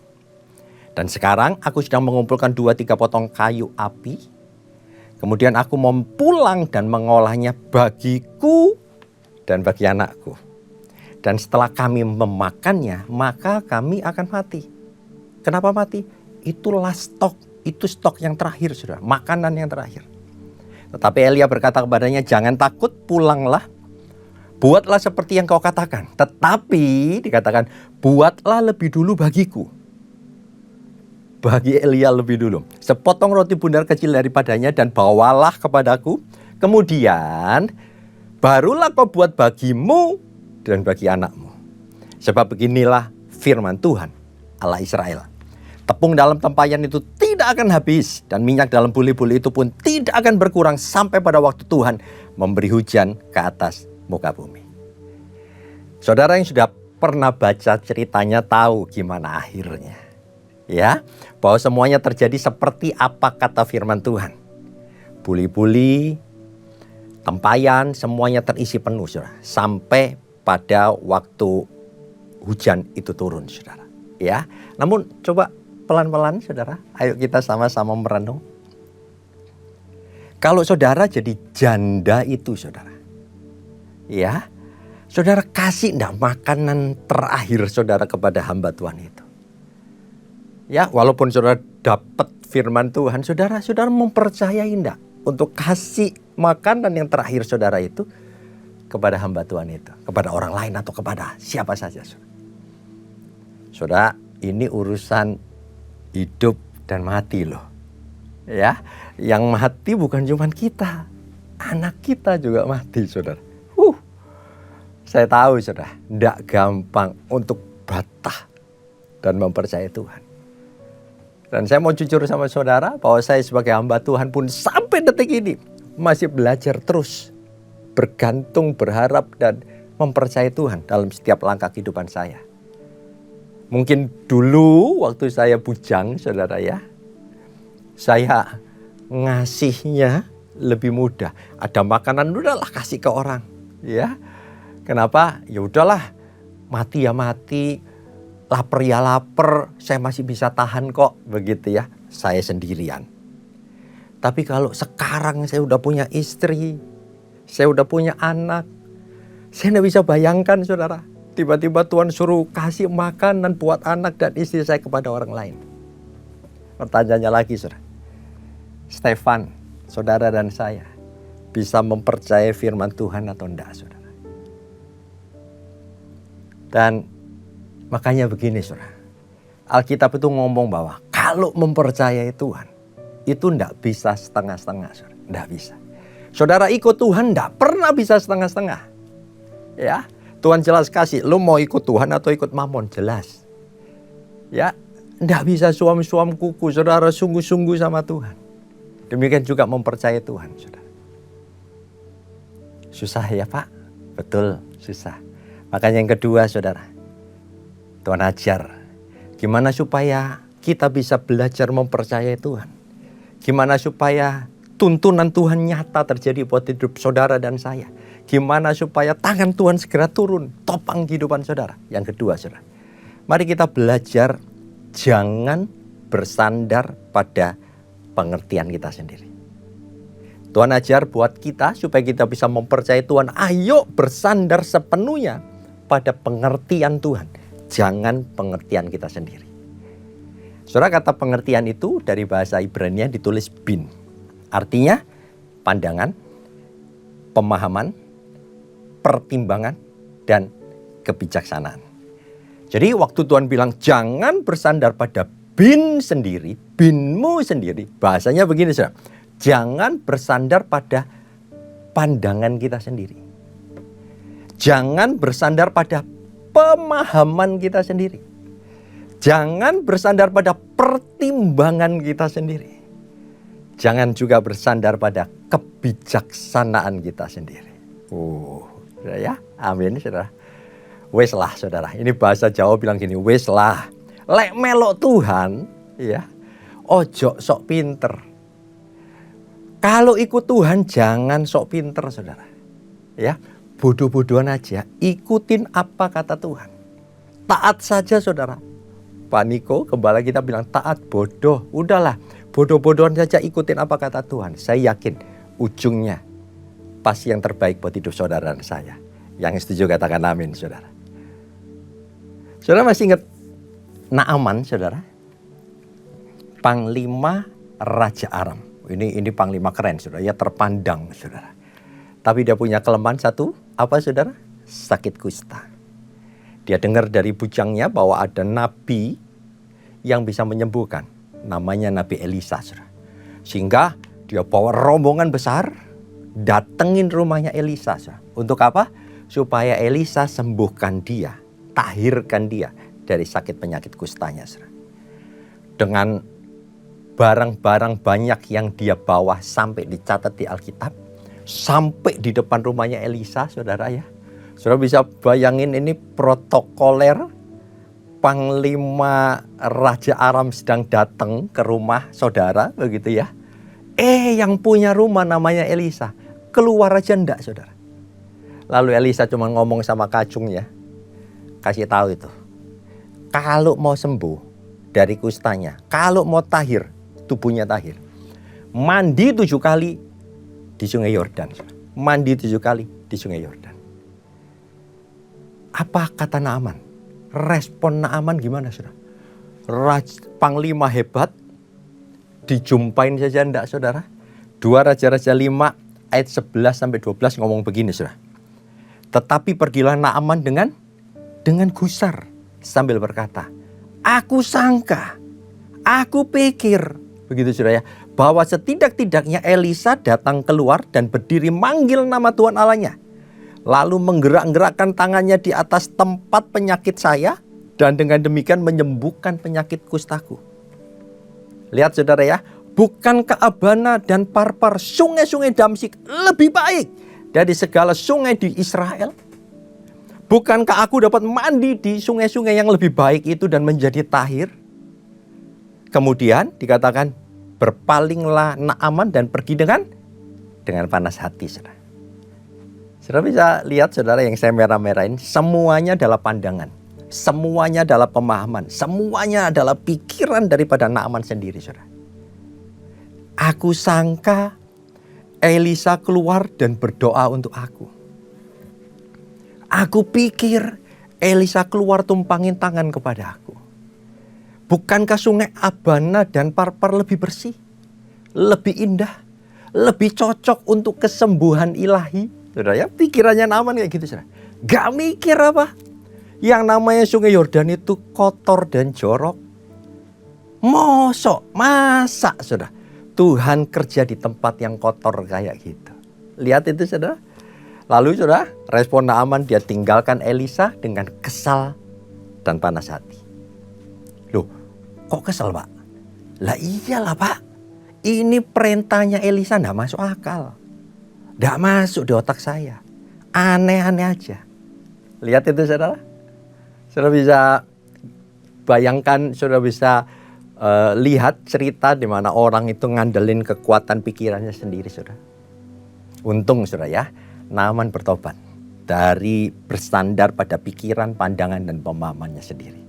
Dan sekarang aku sedang mengumpulkan 2-3 potong kayu api. Kemudian aku mau pulang dan mengolahnya bagiku dan bagi anakku. Dan setelah kami memakannya, maka kami akan mati. Kenapa mati? Itulah stok. Itu stok yang terakhir, saudara. Makanan yang terakhir. Tetapi Elia berkata kepadanya, jangan takut, pulanglah. Buatlah seperti yang kau katakan. Tetapi dikatakan, buatlah lebih dulu bagiku. Bagi Elia lebih dulu. Sepotong roti bundar kecil daripadanya dan bawalah kepadaku. Kemudian barulah kau buat bagimu dan bagi anakmu. Sebab beginilah firman Tuhan Allah Israel. Tepung dalam tempayan itu tidak akan habis dan minyak dalam buli-buli itu pun tidak akan berkurang sampai pada waktu Tuhan memberi hujan ke atas muka bumi. Saudara yang sudah pernah baca ceritanya tahu gimana akhirnya. Ya, bahwa semuanya terjadi seperti apa kata firman Tuhan. Buli-buli, tempayan, semuanya terisi penuh, saudara. Sampai pada waktu hujan itu turun, saudara. Ya, namun coba pelan-pelan, saudara. Ayo kita sama-sama merenung. Kalau saudara jadi janda itu, saudara. Ya, saudara kasih enggak makanan terakhir saudara kepada hamba Tuhan itu. Ya, walaupun saudara dapat firman Tuhan, saudara mempercayai enggak untuk kasih makanan yang terakhir saudara itu kepada hamba Tuhan itu, kepada orang lain atau kepada siapa saja, saudara. Saudara, ini urusan hidup dan mati loh. Ya, yang mati bukan cuma kita, anak kita juga mati, saudara. Saya tahu, saudara, tidak gampang untuk batah dan mempercayai Tuhan. Dan saya mau jujur sama saudara bahwa saya sebagai hamba Tuhan pun sampai detik ini masih belajar terus bergantung, berharap dan mempercayai Tuhan dalam setiap langkah kehidupan saya. Mungkin dulu waktu saya bujang, saudara ya, saya ngasihnya lebih mudah. Ada makanan udahlah kasih ke orang, ya. Kenapa? Ya udahlah, mati ya mati, lapar ya lapar, saya masih bisa tahan kok, begitu ya. Saya sendirian. Tapi kalau sekarang saya udah punya istri, saya udah punya anak, saya tidak bisa bayangkan, saudara. Tiba-tiba Tuhan suruh kasih makanan buat anak dan istri saya kepada orang lain. Pertanyaannya lagi, saudara. Stefan, saudara dan saya, bisa mempercayai firman Tuhan atau enggak, saudara? Dan makanya begini, saudara. Alkitab itu ngomong bahwa kalau mempercayai Tuhan, itu enggak bisa setengah-setengah, saudara. Enggak bisa. Saudara ikut Tuhan enggak pernah bisa setengah-setengah. Ya, Tuhan jelas kasih, lu mau ikut Tuhan atau ikut mamon, jelas. Ya, enggak bisa suam-suam kuku, saudara, sungguh-sungguh sama Tuhan. Demikian juga mempercayai Tuhan, saudara. Susah ya, Pak? Betul, susah. Makanya yang kedua, saudara, Tuhan ajar gimana supaya kita bisa belajar mempercayai Tuhan. Gimana supaya tuntunan Tuhan nyata terjadi buat hidup saudara dan saya. Gimana supaya tangan Tuhan segera turun, topang kehidupan saudara. Yang kedua, saudara, mari kita belajar jangan bersandar pada pengertian kita sendiri. Tuhan ajar buat kita supaya kita bisa mempercayai Tuhan. Ayo bersandar sepenuhnya pada pengertian Tuhan. Jangan pengertian kita sendiri. Saudara, kata pengertian itu dari bahasa Ibrani ditulis bin. Artinya pandangan, pemahaman, pertimbangan, dan kebijaksanaan. Jadi waktu Tuhan bilang jangan bersandar pada bin sendiri, binmu sendiri. Bahasanya begini, saudara. Jangan bersandar pada pandangan kita sendiri. Jangan bersandar pada pemahaman kita sendiri. Jangan bersandar pada pertimbangan kita sendiri. Jangan juga bersandar pada kebijaksanaan kita sendiri. Ya, amin, saudara. Wes lah, saudara. Ini bahasa Jawa bilang gini, wes lah. Lek melok Tuhan, ya, ojo sok pinter. Kalau ikut Tuhan jangan sok pinter, saudara. Ya, bodoh-bodohan aja, ikutin apa kata Tuhan. Taat saja, saudara. Pak Niko, gembala kita bilang taat bodoh. Udahlah, bodoh-bodohan saja ikutin apa kata Tuhan. Saya yakin ujungnya pasti yang terbaik buat hidup saudara dan saya. Yang setuju katakan amin, saudara. Saudara masih ingat Naaman, saudara? Panglima Raja Aram. Ini panglima keren, saudara. Ya terpandang, saudara. Tapi dia punya kelemahan satu. Apa, saudara? Sakit kusta. Dia dengar dari bujangnya bahwa ada nabi yang bisa menyembuhkan. Namanya Nabi Elisa, saudara. Sehingga dia bawa rombongan besar, datengin rumahnya Elisa, saudara. Untuk apa? Supaya Elisa sembuhkan dia, tahirkan dia dari sakit penyakit kustanya. Saudara. Dengan barang-barang banyak yang dia bawa sampai dicatat di Alkitab, sampai di depan rumahnya Elisa, saudara ya. Saudara bisa bayangin ini protokoler, panglima Raja Aram sedang datang ke rumah saudara, begitu ya. Yang punya rumah namanya Elisa, keluar aja enggak, saudara. Lalu Elisa cuma ngomong sama kacungnya, kasih tahu itu, kalau mau sembuh dari kustanya, kalau mau tahir, tubuhnya tahir, mandi 7 kali di Sungai Yordan. Mandi 7 kali di Sungai Yordan. Apa kata Naaman? Respon Naaman gimana, saudara? Panglima hebat, dijumpain saja enggak, saudara? 2 Raja-Raja 5 ayat 11 sampai 12 ngomong begini, saudara. Tetapi pergilah Naaman dengan gusar sambil berkata, aku sangka, aku pikir, begitu saudara ya, bahwa setidak-tidaknya Elisa datang keluar dan berdiri manggil nama Tuhan Allahnya. Lalu menggerak-gerakkan tangannya di atas tempat penyakit saya dan dengan demikian menyembuhkan penyakit kustaku. Lihat saudara ya, bukankah Abana dan Parpar, sungai-sungai Damsyik lebih baik dari segala sungai di Israel? Bukankah aku dapat mandi di sungai-sungai yang lebih baik itu dan menjadi tahir? Kemudian dikatakan, berpalinglah Naaman dan pergi dengan panas hati, saudara. Saudara bisa lihat, saudara, yang saya merah-merahin, semuanya adalah pandangan. Semuanya adalah pemahaman. Semuanya adalah pikiran daripada Naaman sendiri, saudara. Aku sangka Elisa keluar dan berdoa untuk aku. Aku pikir Elisa keluar tumpangin tangan kepada aku. Bukankah sungai Abana dan Parpar lebih bersih, lebih indah, lebih cocok untuk kesembuhan ilahi? Saudara ya, pikirannya Naaman kayak gitu, saudara. Gak mikir apa? Yang namanya sungai Yordan itu kotor dan jorok. Masa, saudara, Tuhan kerja di tempat yang kotor kayak gitu. Lihat itu, saudara. Lalu, saudara, respon Naaman, dia tinggalkan Elisa dengan kesal dan panas hati. Loh, kok kesal, Pak? Lah iyalah, Pak. Ini perintahnya Elisa enggak masuk akal. Enggak masuk di otak saya. Aneh-aneh aja. Lihat itu, saudara. Saudara bisa bayangkan, saudara bisa lihat cerita di mana orang itu ngandelin kekuatan pikirannya sendiri, saudara. Untung, saudara ya, Naaman bertobat dari bersandar pada pikiran, pandangan, dan pemahamannya sendiri.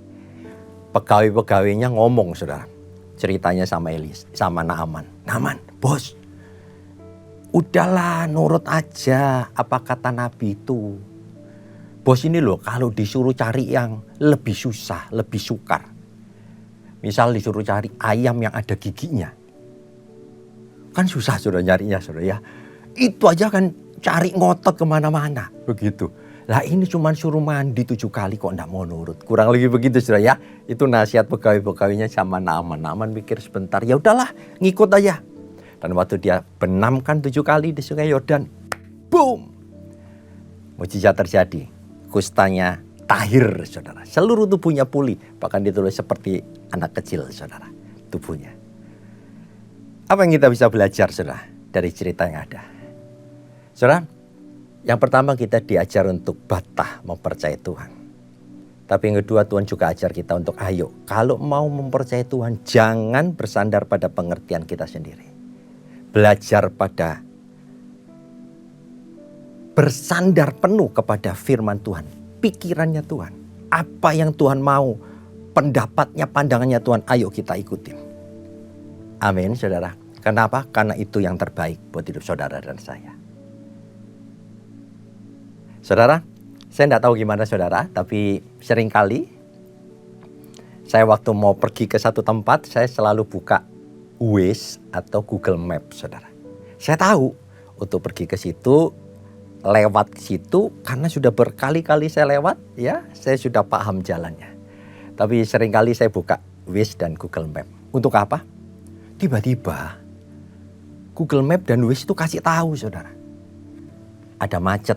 Pegawai-pegawainya ngomong, saudara, ceritanya sama Naaman. Naaman, bos, udahlah nurut aja apa kata Nabi itu. Bos ini loh kalau disuruh cari yang lebih susah, lebih sukar. Misal disuruh cari ayam yang ada giginya. Kan susah saudara nyarinya, saudara ya. Itu aja kan cari ngotot kemana-mana. Begitu. Lah ini cuma suruh mandi 7 kali kok enggak mau nurut. Kurang lebih begitu, saudara ya. Itu nasihat pegawai-pegawainya sama Naaman. Naaman mikir sebentar, ya udahlah ngikut aja. Dan waktu dia benamkan 7 kali di sungai Yordan, boom, mujizat terjadi. Kustanya tahir, saudara. Seluruh tubuhnya pulih. Bahkan ditulis seperti anak kecil, saudara. Tubuhnya. Apa yang kita bisa belajar, saudara, dari cerita yang ada? Saudara, yang pertama kita diajar untuk batah mempercayai Tuhan. Tapi yang kedua, Tuhan juga ajar kita untuk ayo, kalau mau mempercayai Tuhan, jangan bersandar pada pengertian kita sendiri. Belajar pada bersandar penuh kepada firman Tuhan, pikirannya Tuhan. Apa yang Tuhan mau, pendapatnya, pandangannya Tuhan, ayo kita ikutin. Amin, saudara. Kenapa? Karena itu yang terbaik buat hidup saudara dan saya. Saudara, saya tidak tahu gimana saudara, tapi seringkali saya waktu mau pergi ke satu tempat, saya selalu buka Waze atau Google Map, saudara. Saya tahu untuk pergi ke situ, lewat situ, karena sudah berkali-kali saya lewat, ya, saya sudah paham jalannya. Tapi seringkali saya buka Waze dan Google Map. Untuk apa? Tiba-tiba Google Map dan Waze itu kasih tahu, saudara, ada macet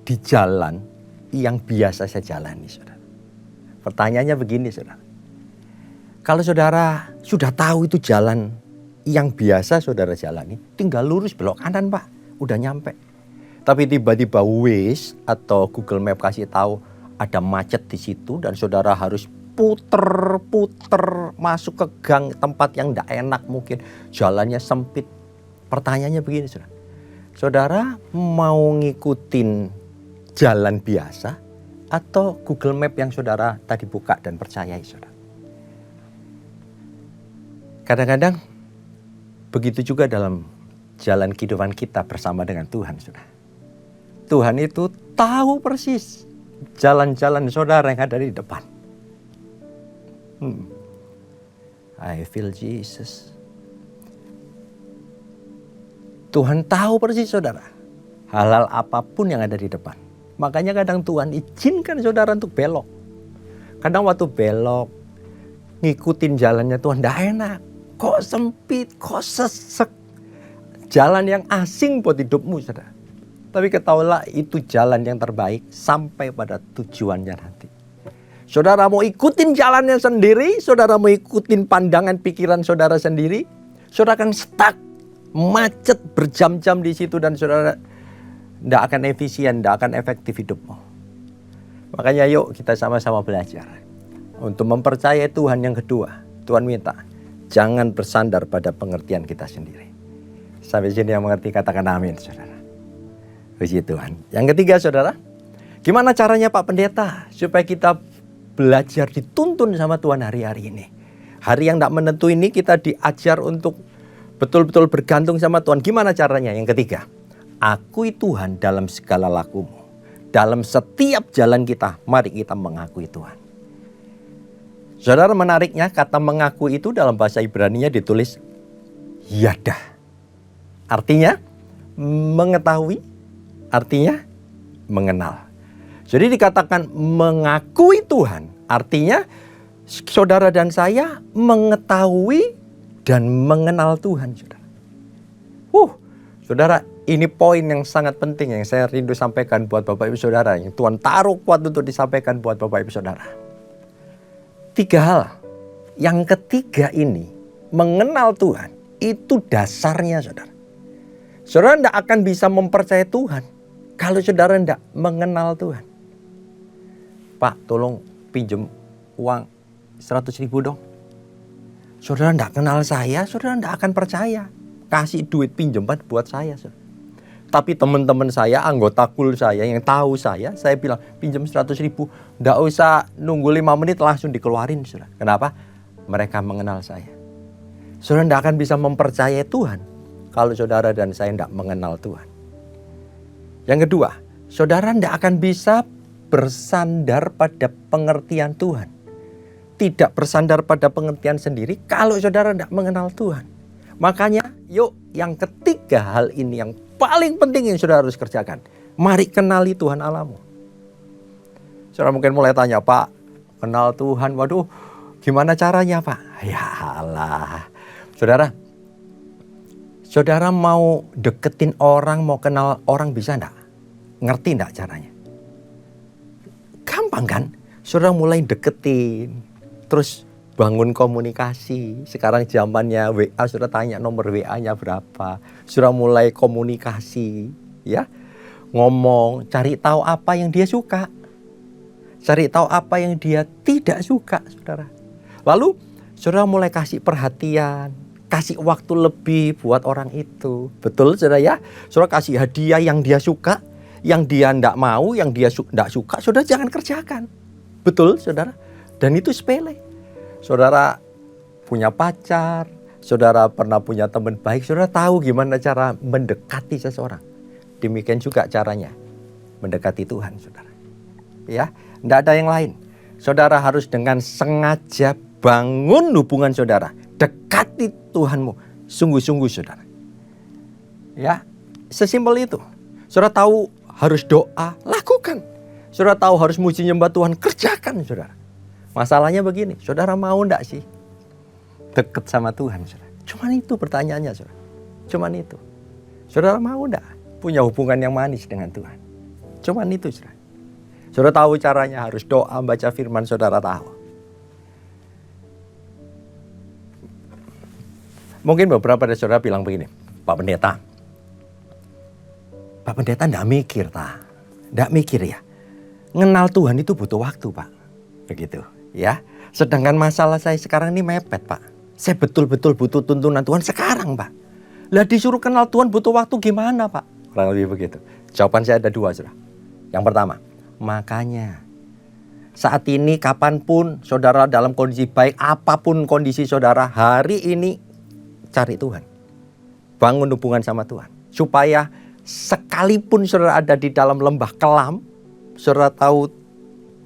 di jalan yang biasa saya jalani, saudara. Pertanyaannya begini, saudara. Kalau saudara sudah tahu itu jalan yang biasa saudara jalani, tinggal lurus belok kanan Pak, udah nyampe. Tapi tiba-tiba Waze atau Google Map kasih tahu ada macet di situ dan saudara harus puter-puter masuk ke gang tempat yang tidak enak, mungkin jalannya sempit. Pertanyaannya begini, saudara. Saudara mau ngikutin jalan biasa atau Google Map yang saudara tadi buka dan percayai, saudara? Kadang-kadang begitu juga dalam jalan kehidupan kita bersama dengan Tuhan, saudara. Tuhan itu tahu persis jalan-jalan saudara yang ada di depan. I feel Jesus. Tuhan tahu persis saudara, hal-hal apapun yang ada di depan. Makanya kadang Tuhan izinkan saudara untuk belok. Kadang waktu belok, ngikutin jalannya Tuhan tidak enak. Kok sempit, kok sesek. Jalan yang asing buat hidupmu, saudara. Tapi ketahuilah itu jalan yang terbaik sampai pada tujuannya nanti. Saudara mau ikutin jalannya sendiri, saudara mau ikutin pandangan pikiran saudara sendiri, saudara akan stuck, macet berjam-jam di situ dan saudara tidak akan efisien, tidak akan efektif hidupmu. Makanya yuk kita sama-sama belajar untuk mempercayai Tuhan. Yang kedua, Tuhan minta jangan bersandar pada pengertian kita sendiri. Sampai sini yang mengerti katakan amin, saudara. Puji Tuhan. Yang ketiga, saudara, gimana caranya Pak Pendeta supaya kita belajar dituntun sama Tuhan hari-hari ini? Hari yang tidak menentu ini kita diajar untuk betul-betul bergantung sama Tuhan. Gimana caranya? Yang ketiga, akui Tuhan dalam segala lakumu. Dalam setiap jalan kita, mari kita mengakui Tuhan. Saudara, menariknya kata mengaku itu dalam bahasa Ibrani-nya ditulis yadah. Artinya mengetahui, artinya mengenal. Jadi dikatakan mengakui Tuhan, artinya saudara dan saya mengetahui dan mengenal Tuhan, saudara. Saudara, ini poin yang sangat penting yang saya rindu sampaikan buat Bapak Ibu Saudara, yang Tuhan taruh kuat untuk disampaikan buat Bapak Ibu Saudara. 3 hal. Yang ketiga ini, mengenal Tuhan, itu dasarnya, saudara. Saudara tidak akan bisa mempercayai Tuhan kalau saudara tidak mengenal Tuhan. Pak, tolong pinjam uang 100.000 dong. Saudara tidak kenal saya, saudara tidak akan percaya. Kasih duit pinjaman buat saya, saudara. Tapi teman-teman saya, anggota kul saya yang tahu saya bilang pinjam 100.000. Tidak usah nunggu 5 menit langsung dikeluarin, saudara. Kenapa? Mereka mengenal saya. Saudara tidak akan bisa mempercayai Tuhan kalau saudara dan saya tidak mengenal Tuhan. Yang kedua, saudara tidak akan bisa bersandar pada pengertian Tuhan. Tidak bersandar pada pengertian sendiri kalau saudara tidak mengenal Tuhan. Makanya yuk yang ketiga hal ini yang paling penting yang saudara harus kerjakan. Mari kenali Tuhan Allahmu. Saudara mungkin mulai tanya, Pak, kenal Tuhan, waduh gimana caranya Pak? Ya Allah. Saudara mau deketin orang, mau kenal orang bisa enggak? Ngerti enggak caranya? Gampang kan? Saudara mulai deketin, terus bangun komunikasi. Sekarang zamannya WA, saudara tanya nomor WA-nya berapa. Saudara mulai komunikasi, ya. Ngomong, cari tahu apa yang dia suka. Cari tahu apa yang dia tidak suka, saudara. Lalu, saudara mulai kasih perhatian, kasih waktu lebih buat orang itu. Betul, saudara ya? Saudara kasih hadiah yang dia suka, yang dia tidak mau, yang dia tidak suka, saudara jangan kerjakan. Betul, saudara? Dan itu sepele. Saudara punya pacar, saudara pernah punya teman baik, saudara tahu gimana cara mendekati seseorang. Demikian juga caranya mendekati Tuhan, saudara. Ya, tidak ada yang lain. Saudara harus dengan sengaja bangun hubungan saudara. Dekati Tuhanmu, sungguh-sungguh saudara. Ya, sesimpel itu. Saudara tahu harus doa, lakukan. Saudara tahu harus muji nyembah Tuhan, kerjakan saudara. Masalahnya begini, saudara mau enggak sih deket sama Tuhan, saudara? Cuman itu pertanyaannya, saudara. Cuman itu. Saudara mau enggak punya hubungan yang manis dengan Tuhan? Cuman itu, saudara. Saudara tahu caranya, harus doa, baca firman, saudara tahu. Mungkin beberapa dari saudara bilang begini, Pak Pendeta enggak mikir, enggak mikir ya. Ngenal Tuhan itu butuh waktu, Pak. Begitu, ya. Sedangkan masalah saya sekarang ini mepet, Pak. Saya betul-betul butuh tuntunan Tuhan sekarang, Pak. Lah disuruh kenal Tuhan butuh waktu gimana, Pak? Kurang lebih begitu. Jawaban saya ada dua, saudara. Yang pertama, makanya saat ini kapanpun saudara dalam kondisi baik, apapun kondisi saudara, hari ini cari Tuhan. Bangun hubungan sama Tuhan. Supaya sekalipun saudara ada di dalam lembah kelam, saudara tahu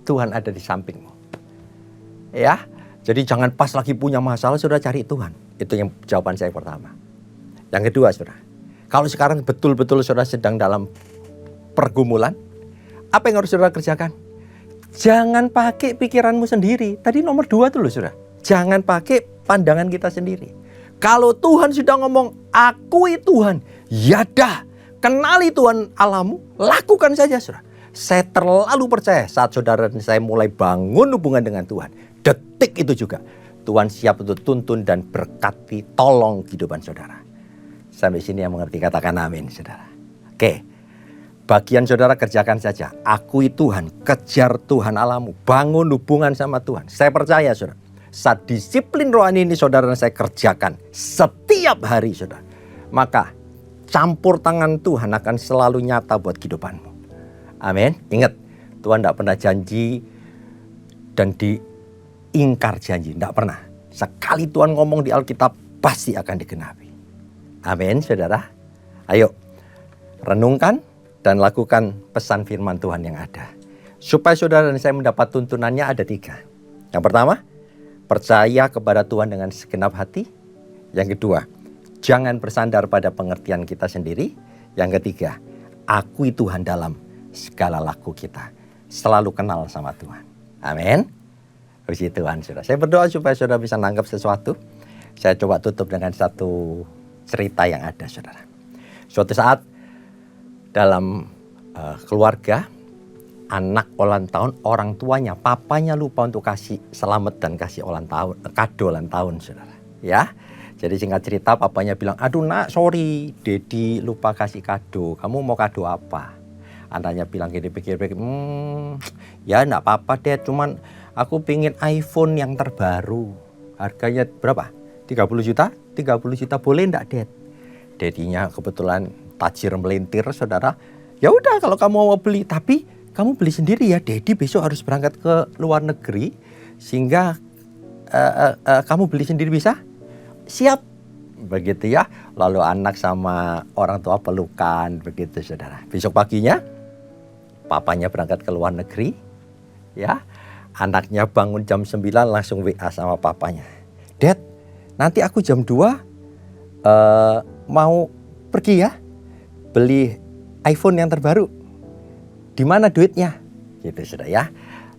Tuhan ada di sampingmu. Ya, jadi jangan pas lagi punya masalah saudara cari Tuhan. Itu yang jawaban saya pertama. Yang kedua, saudara, kalau sekarang betul-betul saudara sedang dalam pergumulan, apa yang harus saudara kerjakan? Jangan pakai pikiranmu sendiri. Tadi nomor 2 tuh loh, saudara. Jangan pakai pandangan kita sendiri. Kalau Tuhan sudah ngomong, akui Tuhan, ya dah, kenali Tuhan Allahmu, lakukan saja, saudara. Saya terlalu percaya saat saudara dan saya mulai bangun hubungan dengan Tuhan. Detik itu juga Tuhan siap untuk tuntun dan berkati, tolong kehidupan saudara. Sampai sini yang mengerti katakan amin, saudara. Oke, bagian saudara kerjakan saja. Akui Tuhan, kejar Tuhan Allahmu, bangun hubungan sama Tuhan. Saya percaya, saudara, saat disiplin rohani ini saudara dan saya kerjakan setiap hari, saudara, maka campur tangan Tuhan akan selalu nyata buat kehidupanmu. Amin. Ingat, Tuhan tidak pernah janji dan diingkar janji. Tidak pernah. Sekali Tuhan ngomong di Alkitab, pasti akan digenapi. Amin, saudara. Ayo, renungkan dan lakukan pesan firman Tuhan yang ada. Supaya saudara dan saya mendapat tuntunannya ada 3. Yang pertama, percaya kepada Tuhan dengan segenap hati. Yang kedua, jangan bersandar pada pengertian kita sendiri. Yang ketiga, akui Tuhan dalam segala laku kita. Selalu kenal sama Tuhan. Amin. Puji Tuhan, saudara. Saya berdoa supaya saudara bisa nangkap sesuatu. Saya coba tutup dengan satu cerita yang ada, saudara. Suatu saat dalam keluarga, anak ulang tahun, orang tuanya, papanya lupa untuk kasih selamat dan kasih ulang tahun, kado ulang tahun, saudara. Ya, jadi singkat cerita, papanya bilang, aduh nak, sorry, Dedi lupa kasih kado. Kamu mau kado apa? Anaknya bilang gini, pikir-pikir, ya enggak apa-apa Dad, cuman aku pingin iPhone yang terbaru. Harganya berapa? 30 juta? 30 juta boleh enggak Dad? Dedinya kebetulan tajir melintir, saudara. Ya udah kalau kamu mau beli, tapi kamu beli sendiri ya. Dedi besok harus berangkat ke luar negeri, sehingga kamu beli sendiri bisa? Siap. Begitu ya. Lalu anak sama orang tua pelukan, begitu saudara. Besok paginya, papanya berangkat ke luar negeri, ya. Anaknya bangun jam 9 langsung WA sama papanya. Dad, nanti aku jam 2 mau pergi ya, beli iPhone yang terbaru. Di mana duitnya? Gitu sudah ya.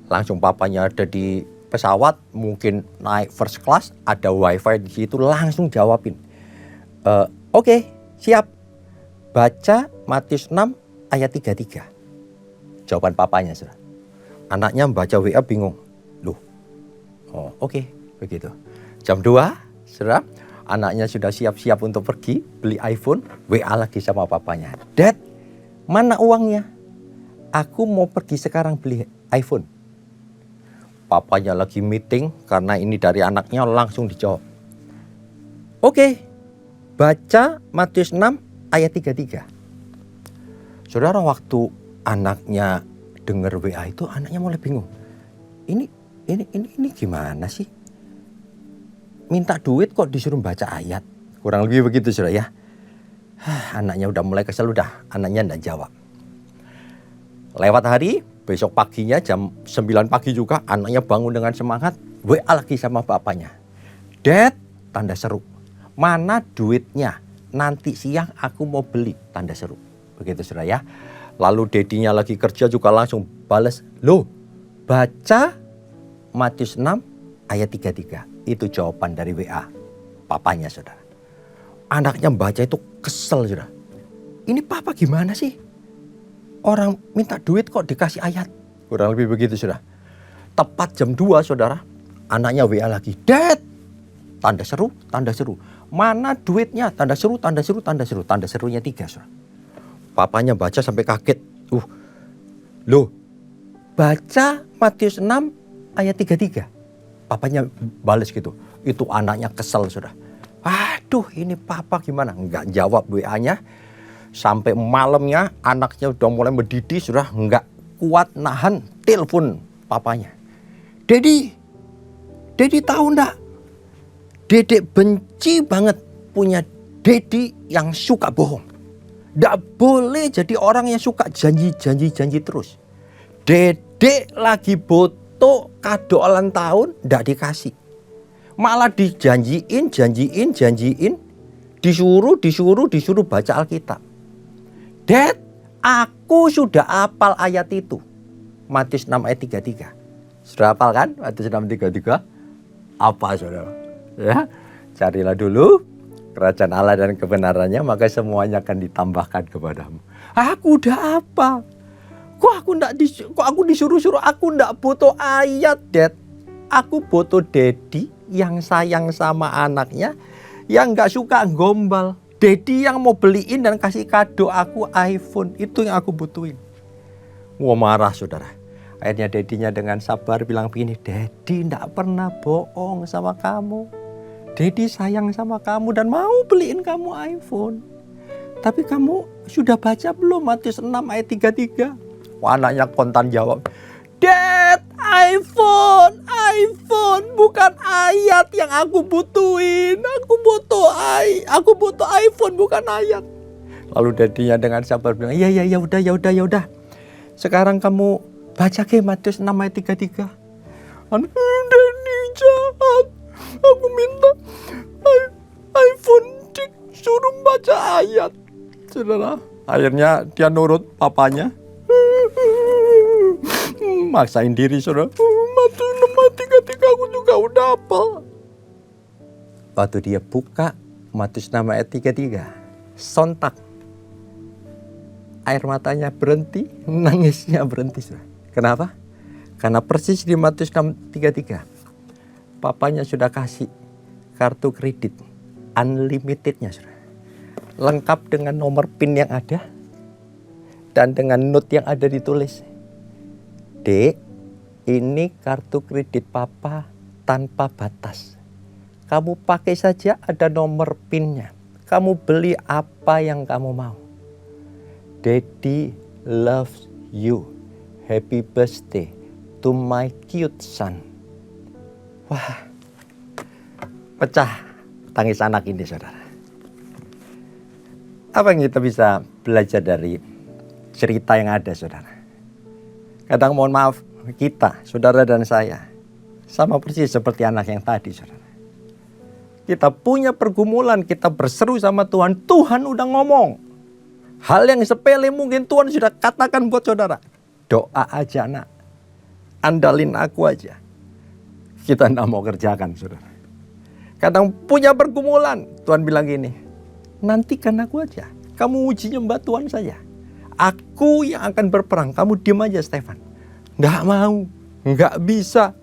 Langsung papanya ada di pesawat, mungkin naik first class, ada wifi di situ, langsung jawabin. Oke, siap. Baca Matius 6 ayat 33. Jawaban papanya, saudara. Anaknya membaca WA bingung. Loh, oke, begitu. Jam 2, saudara, anaknya sudah siap-siap untuk pergi beli iPhone. WA lagi sama papanya. Dad, mana uangnya? Aku mau pergi sekarang beli iPhone. Papanya lagi meeting karena ini dari anaknya, langsung dijawab. Oke, baca Matius 6 ayat 33. Saudara, waktu anaknya dengar WA itu, anaknya mulai bingung. Ini gimana sih? Minta duit kok disuruh baca ayat. Kurang lebih begitu, saudara ya. Anaknya udah mulai kesel, anaknya enggak jawab. Lewat hari, besok paginya jam 9 pagi juga, anaknya bangun dengan semangat, WA lagi sama bapaknya. Dad, tanda seru. Mana duitnya? Nanti siang aku mau beli, tanda seru. Begitu saudara ya. Lalu dedinya lagi kerja juga langsung balas. Loh, baca Matius 6 ayat 33. Itu jawaban dari WA papanya, saudara. Anaknya baca itu kesel, saudara. Ini papa gimana sih? Orang minta duit kok dikasih ayat. Kurang lebih begitu sudah. Tepat jam 2 saudara, anaknya WA lagi. Dad, tanda seru, tanda seru. Mana duitnya? Tanda seru, tanda seru, tanda seru. Tanda serunya 3 saudara. Papanya baca sampai kaget. Loh, baca Matius 6 ayat 33. Papanya balas gitu. Itu anaknya kesel sudah. Aduh, ini papa gimana? Enggak jawab WA-nya. Sampai malamnya anaknya udah mulai mendidih sudah, enggak kuat nahan, telepon papanya. Dedi tahu enggak? Dedek benci banget punya Dedi yang suka bohong. Enggak boleh jadi orang yang suka janji terus. Dedek lagi butuh kado ulang tahun, enggak dikasih. Malah janjiin. Disuruh baca Alkitab. Dad, aku sudah hafal ayat itu. Matius 6 ayat 33. Sudah hafal kan? Matius 6 ayat 33. Apa saudara? Ya, carilah dulu kerajaan Allah dan kebenarannya, maka semuanya akan ditambahkan kepadamu. Aku udah hafal. Kok aku disuruh-suruh? Aku enggak butuh ayat, Dad. Aku butuh Dedi yang sayang sama anaknya, yang enggak suka gombal. Dedi yang mau beliin dan kasih kado aku iPhone. Itu yang aku butuhin. Wah, marah saudara. Akhirnya Dedinya dengan sabar bilang begini, Dedi enggak pernah bohong sama kamu. Dedi sayang sama kamu dan mau beliin kamu iPhone. Tapi kamu sudah baca belum Matius 6 ayat 33? Wah, anaknya kontan jawab, Dad, iPhone, bukan ayat yang aku butuhin. Aku butuh iPhone, bukan ayat. Lalu Dedinya dengan sabar bilang, ya udah. Sekarang kamu baca ke Matius 6 ayat 33. Dedi jahat. Aku minta iPhone disuruh baca ayat. Saudara, akhirnya dia nurut papanya. Maksain diri saudara. Matius 6 ayat 33 aku juga udah hafal. Waktu dia buka Matius 6 ayat 33, sontak air matanya berhenti, nangisnya berhenti. Saudara. Kenapa? Karena persis di Matius 6:33 papanya sudah kasih kartu kredit unlimitednya, saudara. Lengkap dengan nomor PIN yang ada dan dengan note yang ada ditulis. Dek, ini kartu kredit papa tanpa batas. Kamu pakai saja, ada nomor PIN-nya. Kamu beli apa yang kamu mau. Daddy loves you. Happy birthday to my cute son. Wah, pecah tangis anak ini saudara. Apa yang kita bisa belajar dari cerita yang ada saudara? Kadang mohon maaf kita, saudara dan saya, sama persis seperti anak yang tadi saudara. Kita punya pergumulan, kita berseru sama Tuhan, Tuhan udah ngomong. Hal yang sepele mungkin Tuhan sudah katakan buat saudara. Doa aja nak, andalin aku aja. Kita tidak mau kerjakan saudara. Kadang punya pergumulan, Tuhan bilang gini, nantikan aku aja. Kamu uji nyembah Tuhan saja. Aku yang akan berperang, kamu diam aja Stefan. Nggak mau, nggak bisa.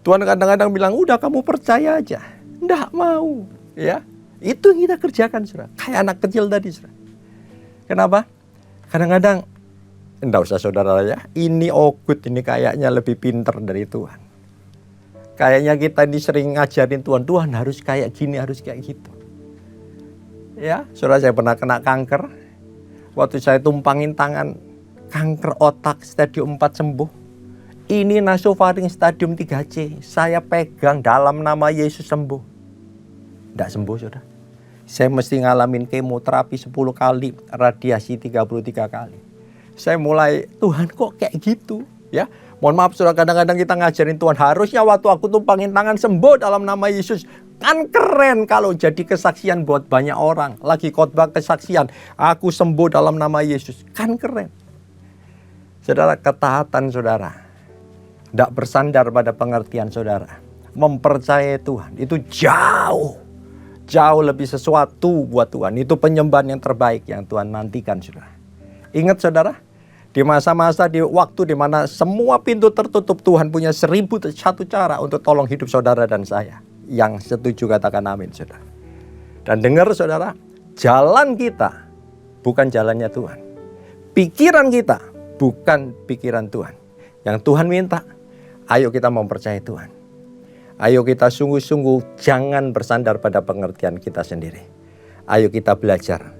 Tuhan kadang-kadang bilang, udah kamu percaya aja. Nggak mau, ya. Itu yang kita kerjakan, saudara. Kayak anak kecil tadi, saudara. Kenapa? Kadang-kadang, nggak usah saudara ya. Ini Ogut ini kayaknya lebih pinter dari Tuhan. Kayaknya kita ini sering ngajarin Tuhan, Tuhan harus kayak gini, harus kayak gitu. Ya, saudara, saya pernah kena kanker. Waktu saya tumpangin tangan, kanker otak stadium 4 sembuh. Ini nasofaring stadium 3C. Saya pegang dalam nama Yesus sembuh. Tidak sembuh saudara. Saya mesti ngalamin kemoterapi 10 kali, radiasi 33 kali. Saya mulai, Tuhan kok kayak gitu? Ya, mohon maaf saudara, kadang-kadang kita ngajarin Tuhan. Harusnya waktu aku tumpangin tangan sembuh dalam nama Yesus. Kan keren kalau jadi kesaksian buat banyak orang. Lagi khotbah kesaksian, aku sembuh dalam nama Yesus. Kan keren. Saudara, ketaatan saudara. Tidak bersandar pada pengertian saudara. Mempercayai Tuhan. Itu jauh lebih sesuatu buat Tuhan. Itu penyembahan yang terbaik yang Tuhan nantikan saudara. Ingat saudara, Di masa-masa, di waktu di mana semua pintu tertutup, Tuhan punya 1001 cara untuk tolong hidup saudara dan saya. Yang setuju katakan amin, saudara. Dan dengar saudara, jalan kita bukan jalannya Tuhan. Pikiran kita bukan pikiran Tuhan. Yang Tuhan minta, ayo kita mempercayai Tuhan. Ayo kita sungguh-sungguh jangan bersandar pada pengertian kita sendiri. Ayo kita belajar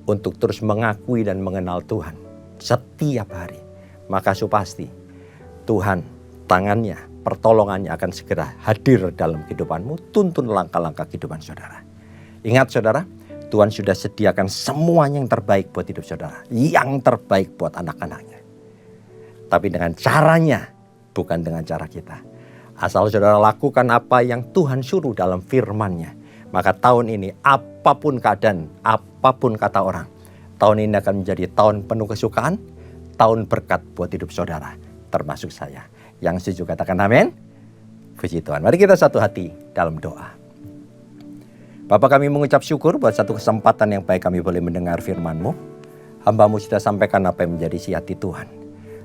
untuk terus mengakui dan mengenal Tuhan setiap hari. Maka pasti Tuhan tangannya, pertolongannya akan segera hadir dalam kehidupanmu. Tuntun langkah-langkah kehidupan saudara. Ingat saudara, Tuhan sudah sediakan semuanya yang terbaik buat hidup saudara. Yang terbaik buat anak-anaknya. Tapi dengan caranya, bukan dengan cara kita. Asal saudara lakukan apa yang Tuhan suruh dalam firman-Nya. Maka tahun ini apapun keadaan, apapun kata orang, tahun ini akan menjadi tahun penuh kesukaan, tahun berkat buat hidup saudara, termasuk saya. Yang setuju katakan amin. Puji Tuhan. Mari kita satu hati dalam doa. Bapa, kami mengucap syukur buat satu kesempatan yang baik kami boleh mendengar firman-Mu. Hamba-Mu sudah sampaikan apa yang menjadi isi hati Tuhan.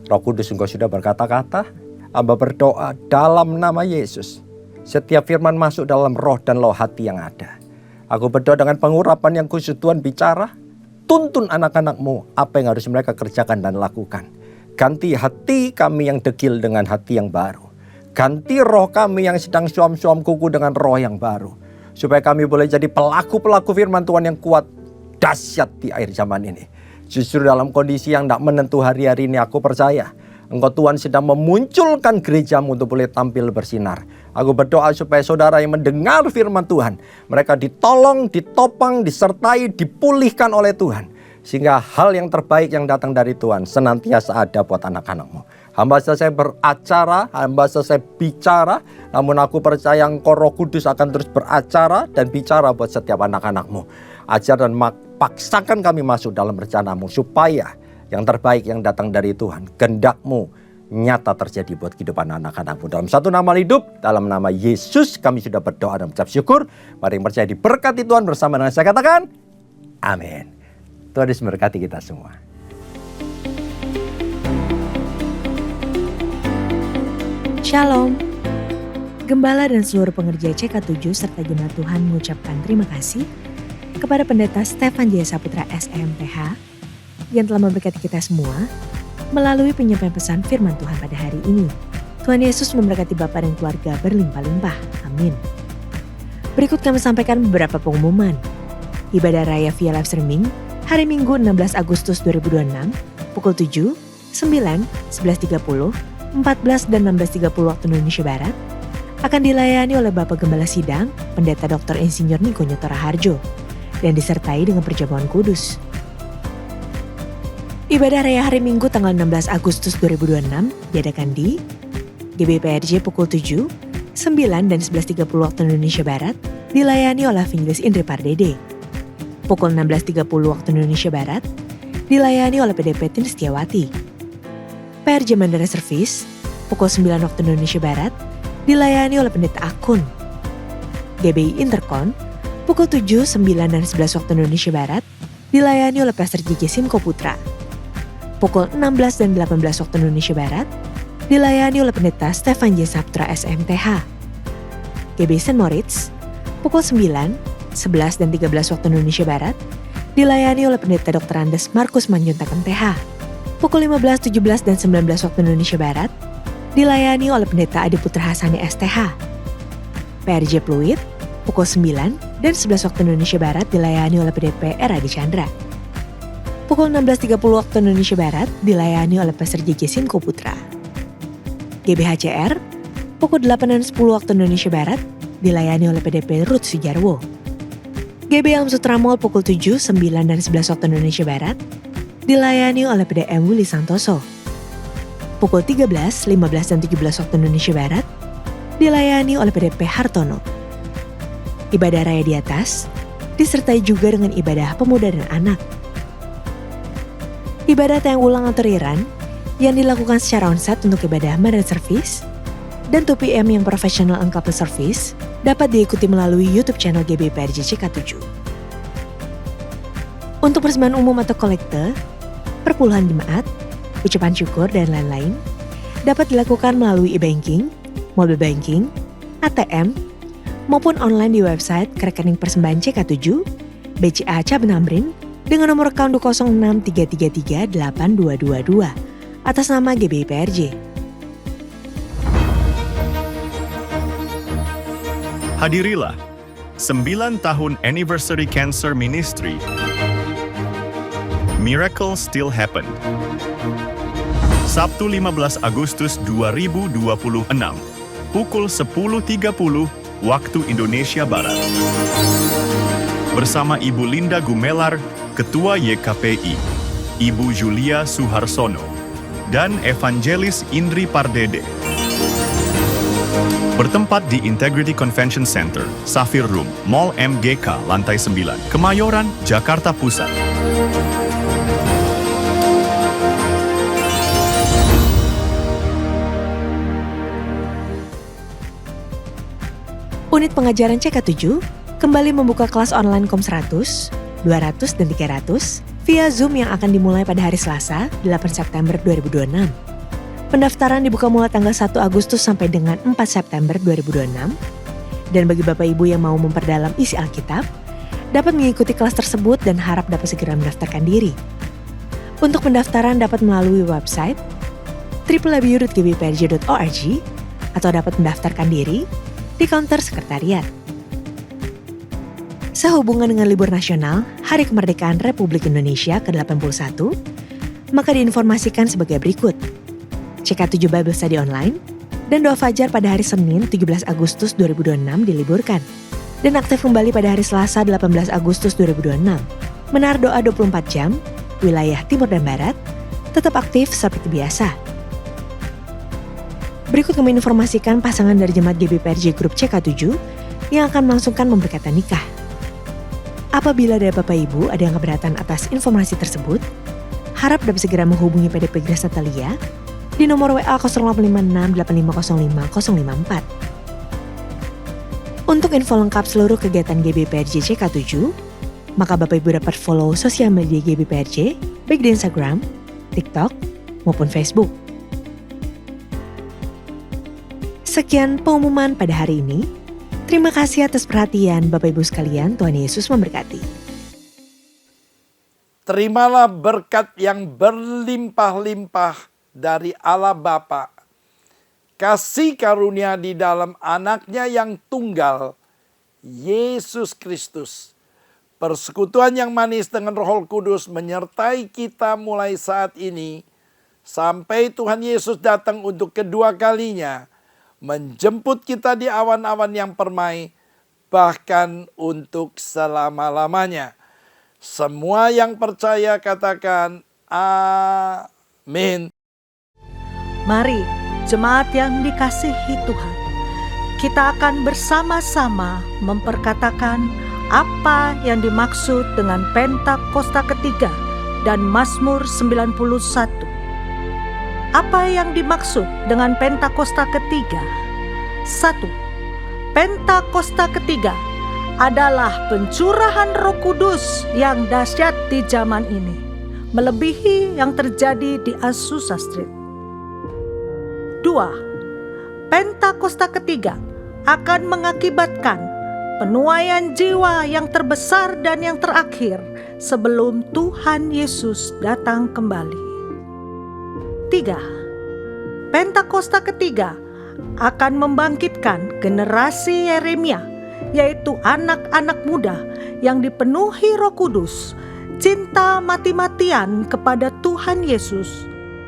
Roh Kudus, Engkau sudah berkata-kata. Hamba berdoa dalam nama Yesus. Setiap firman masuk dalam roh dan loh hati yang ada. Aku berdoa dengan pengurapan yang khusus Tuhan bicara. Tuntun anak-anak-Mu apa yang harus mereka kerjakan dan lakukan. Ganti hati kami yang degil dengan hati yang baru. Ganti roh kami yang sedang suam-suam kuku dengan roh yang baru. Supaya kami boleh jadi pelaku-pelaku firman Tuhan yang kuat, dahsyat di akhir zaman ini. Justru dalam kondisi yang tidak menentu hari-hari ini, aku percaya Engkau Tuhan sedang memunculkan gereja-Mu untuk boleh tampil bersinar. Aku berdoa supaya saudara yang mendengar firman Tuhan, mereka ditolong, ditopang, disertai, dipulihkan oleh Tuhan. Sehingga hal yang terbaik yang datang dari Tuhan senantiasa ada buat anak-anak-Mu. Hamba selesai beracara, hamba selesai bicara. Namun aku percaya Engkau Roh Kudus akan terus beracara dan bicara buat setiap anak-anak-Mu. Ajar dan paksakan kami masuk dalam rencana-Mu supaya yang terbaik yang datang dari Tuhan, kehendak-Mu nyata terjadi buat kehidupan anak-anak-Mu. Dalam satu nama hidup, dalam nama Yesus kami sudah berdoa dan mengucap syukur. Mari percaya diberkati Tuhan bersama dengan saya katakan, amin. Tuhan Yesus memberkati kita semua. Shalom. Gembala dan seluruh pengerja CK7 serta jemaat Tuhan mengucapkan terima kasih kepada Pendeta Stefan Jaya Saputra SMPH yang telah memberkati kita semua melalui penyampaian pesan firman Tuhan pada hari ini. Tuhan Yesus memberkati Bapak dan keluarga berlimpah-limpah. Amin. Berikut kami sampaikan beberapa pengumuman. Ibadah Raya via live streaming hari Minggu 16 Agustus 2026 pukul 7, 9, 11.30, 14 dan 16.30 waktu Indonesia Barat akan dilayani oleh Bapak Gembala Sidang, Pendeta Dr. Insinyur Niko Nyoto Raharjo dan disertai dengan perjamuan kudus. Ibadah Raya hari Minggu tanggal 16 Agustus 2026 diadakan di GBPRJ pukul 7, 9 dan 11.30 waktu Indonesia Barat dilayani oleh Evangelis Indri Pardede. Pukul 16.30 waktu Indonesia Barat dilayani oleh PDP Tin Setiawati. PRJ Mandara Service pukul 9 waktu Indonesia Barat dilayani oleh Pendeta Akun. GBI Interkon pukul 7, 9 dan 11 waktu Indonesia Barat dilayani oleh Pastor JJ Simko Putra. Pukul 16 dan 18 waktu Indonesia Barat dilayani oleh Pendeta Stefan Jaya Saputra SMTH. GBI St. Moritz pukul 9, 11 dan 13 waktu Indonesia Barat dilayani oleh Pendeta Dr. Andes Markus Manjuntakan TH. Pukul 15, 17 dan 19 waktu Indonesia Barat dilayani oleh Pendeta Adi Putra Hasani STH. PRJ Pluit pukul 9 dan 11 waktu Indonesia Barat dilayani oleh PDP Adi Chandra. Pukul 16.30 waktu Indonesia Barat dilayani oleh Pastor JJ Simko Putra. GBHCR pukul 8 dan 10 waktu Indonesia Barat dilayani oleh PDP Ruth Sujarwo. GB Alam Sutra Mall pukul 7, 9 dan 11 waktu Indonesia Barat dilayani oleh PDM Willy Santoso. Pukul 13, 15 dan 17 waktu Indonesia Barat dilayani oleh PDP Hartono. Ibadah Raya di atas disertai juga dengan ibadah pemuda dan anak. Ibadah tayang ulang atau rerun yang dilakukan secara onsite untuk ibadah marriage service dan 2PM yang professional and couple service dapat diikuti melalui YouTube channel GBPRJ CK7. Untuk persembahan umum atau kolekte, perpuluhan jemaat, ucapan syukur, dan lain-lain dapat dilakukan melalui e-banking, mobile banking, ATM, maupun online di website ke rekening persembahan CK7, BCA Caben Amrin dengan nomor account 20633382222 atas nama GBI PRJ. Hadirilah 9 tahun Anniversary Cancer Ministry. Miracle Still Happen. Sabtu 15 Agustus 2026, pukul 10.30 waktu Indonesia Barat. Bersama Ibu Linda Gumelar, Ketua YKPI, Ibu Julia Suharsono, dan Evangelis Indri Pardede. Bertempat di Integrity Convention Center, Safir Room, Mall MGK, lantai 9, Kemayoran, Jakarta Pusat. Unit pengajaran CK7 kembali membuka kelas online KOM 100, 200, dan 300 via Zoom yang akan dimulai pada hari Selasa, 8 September 2026. Pendaftaran dibuka mulai tanggal 1 Agustus sampai dengan 4 September 2026. Dan bagi Bapak Ibu yang mau memperdalam isi Alkitab, dapat mengikuti kelas tersebut dan harap dapat segera mendaftarkan diri. Untuk pendaftaran dapat melalui website www.gbprj.org atau dapat mendaftarkan diri di counter sekretariat. Sehubungan dengan libur nasional, Hari Kemerdekaan Republik Indonesia ke-81, maka diinformasikan sebagai berikut. CK7 Bible Study Online dan doa fajar pada hari Senin 17 Agustus 2026 diliburkan. Dan aktif kembali pada hari Selasa 18 Agustus 2026. Menara doa 24 jam, wilayah timur dan barat, tetap aktif seperti biasa. Berikut kami informasikan pasangan dari Jemaat GBPRJ Grup CK7 yang akan melangsungkan pemberkatan nikah. Apabila dari Bapak Ibu ada yang keberatan atas informasi tersebut, harap dapat segera menghubungi PDP Grace Natalia di nomor WA 0856850554. Untuk info lengkap seluruh kegiatan GBPRJ CK7, maka Bapak Ibu dapat follow sosial media GBPRJ baik di Instagram, TikTok, maupun Facebook. Sekian pengumuman pada hari ini. Terima kasih atas perhatian Bapak Ibu sekalian. Tuhan Yesus memberkati. Terimalah berkat yang berlimpah-limpah dari Allah Bapa, kasih karunia di dalam anaknya yang tunggal, Yesus Kristus, persekutuan yang manis dengan Roh Kudus menyertai kita mulai saat ini, sampai Tuhan Yesus datang untuk kedua kalinya, menjemput kita di awan-awan yang permai, bahkan untuk selama-lamanya. Semua yang percaya katakan amin. Mari, jemaat yang dikasihi Tuhan, kita akan bersama-sama memperkatakan apa yang dimaksud dengan Pentakosta ketiga dan Mazmur 91. Apa yang dimaksud dengan Pentakosta ketiga? 1. Pentakosta ketiga adalah pencurahan Roh Kudus yang dahsyat di zaman ini, melebihi yang terjadi di Azusa Street. 2. Pentakosta ketiga akan mengakibatkan penuaian jiwa yang terbesar dan yang terakhir sebelum Tuhan Yesus datang kembali. 3. Pentakosta ketiga akan membangkitkan generasi Yeremia, yaitu anak-anak muda yang dipenuhi Roh Kudus, cinta mati-matian kepada Tuhan Yesus,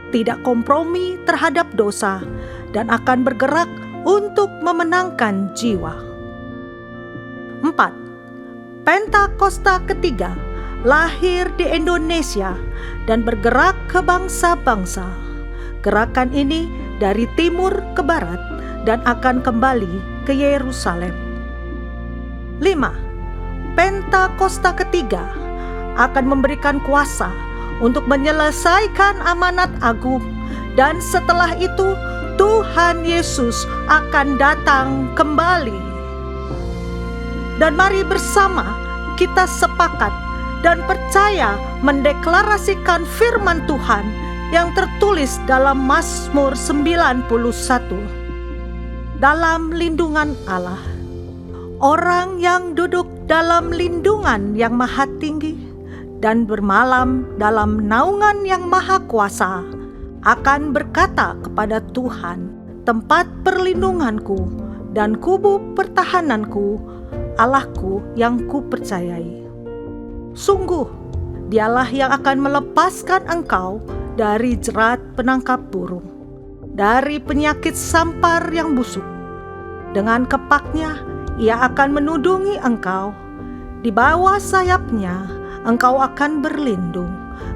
tidak kompromi terhadap dosa, dan akan bergerak untuk memenangkan jiwa. 4. Pentakosta ketiga lahir di Indonesia dan bergerak ke bangsa-bangsa. Gerakan ini dari timur ke barat dan akan kembali ke Yerusalem. 5. Pentakosta ketiga akan memberikan kuasa untuk menyelesaikan amanat agung, dan setelah itu Tuhan Yesus akan datang kembali. Dan mari bersama kita sepakat dan percaya mendeklarasikan firman Tuhan yang tertulis dalam Mazmur 91. Dalam lindungan Allah, orang yang duduk dalam lindungan yang maha tinggi dan bermalam dalam naungan yang maha kuasa akan berkata kepada Tuhan, tempat perlindunganku dan kubu pertahananku, Allahku yang kupercayai. Sungguh, Dialah yang akan melepaskan engkau dari jerat penangkap burung, dari penyakit sampar yang busuk. Dengan kepaknya, Ia akan menudungi engkau. Di bawah sayapnya, engkau akan berlindung.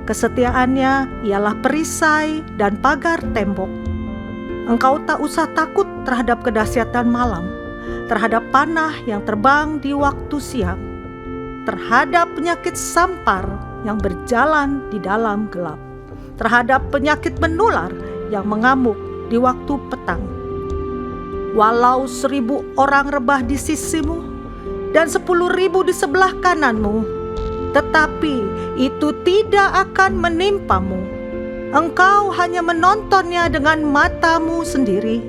Kesetiaannya ialah perisai dan pagar tembok. Engkau tak usah takut terhadap kedahsyatan malam, terhadap panah yang terbang di waktu siang, terhadap penyakit sampar yang berjalan di dalam gelap, terhadap penyakit menular yang mengamuk di waktu petang. Walau 1.000 orang rebah di sisimu dan 10.000 di sebelah kananmu, tetapi itu tidak akan menimpamu. Engkau hanya menontonnya dengan matamu sendiri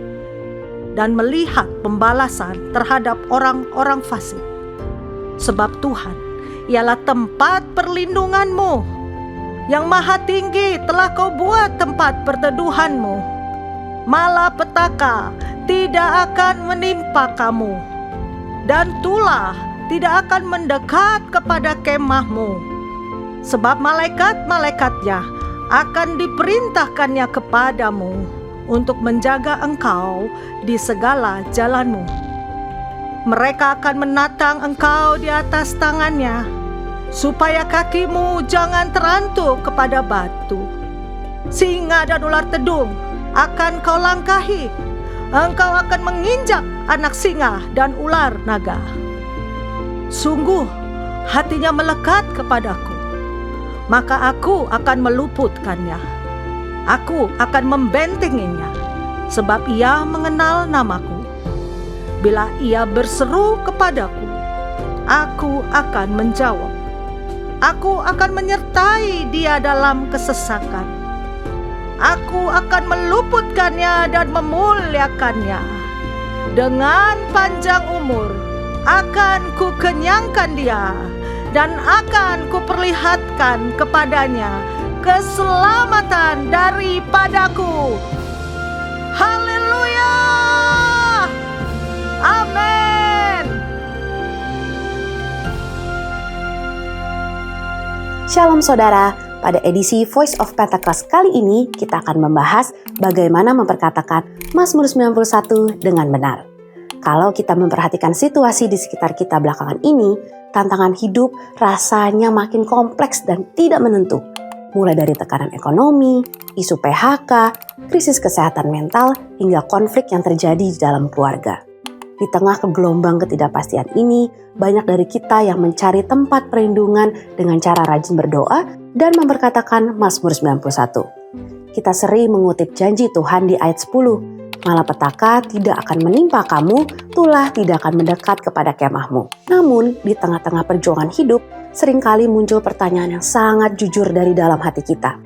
dan melihat pembalasan terhadap orang-orang fasik. Sebab Tuhan ialah tempat perlindunganmu. Yang maha tinggi telah kau buat tempat perteduhanmu. Malapetaka tidak akan menimpa kamu, dan tulah tidak akan mendekat kepada kemahmu. Sebab malaikat-malaikatnya akan diperintahkannya kepadamu untuk menjaga engkau di segala jalanmu. Mereka akan menatang engkau di atas tangannya, supaya kakimu jangan terantuk kepada batu. Singa dan ular tedung akan kau langkahi. Engkau akan menginjak anak singa dan ular naga. Sungguh hatinya melekat kepadaku, maka aku akan meluputkannya. Aku akan membentenginya, sebab ia mengenal namaku. Bila ia berseru kepadaku, aku akan menjawab. Aku akan menyertai dia dalam kesesakan. Aku akan meluputkannya dan memuliakannya. Dengan panjang umur akan kukenyangkan dia, dan akan kuperlihatkan kepadanya keselamatan daripadaku. Haleluya! Amin. Shalom saudara, pada edisi Voice of Pentecost kali ini kita akan membahas bagaimana memperkatakan Mazmur 91 dengan benar. Kalau kita memperhatikan situasi di sekitar kita belakangan ini, tantangan hidup rasanya makin kompleks dan tidak menentu. Mulai dari tekanan ekonomi, isu PHK, krisis kesehatan mental, hingga konflik yang terjadi di dalam keluarga. Di tengah gelombang ketidakpastian ini, banyak dari kita yang mencari tempat perlindungan dengan cara rajin berdoa dan memperkatakan Mazmur 91. Kita sering mengutip janji Tuhan di ayat 10, malapetaka tidak akan menimpa kamu, tulah tidak akan mendekat kepada kemahmu. Namun, di tengah-tengah perjuangan hidup, seringkali muncul pertanyaan yang sangat jujur dari dalam hati kita.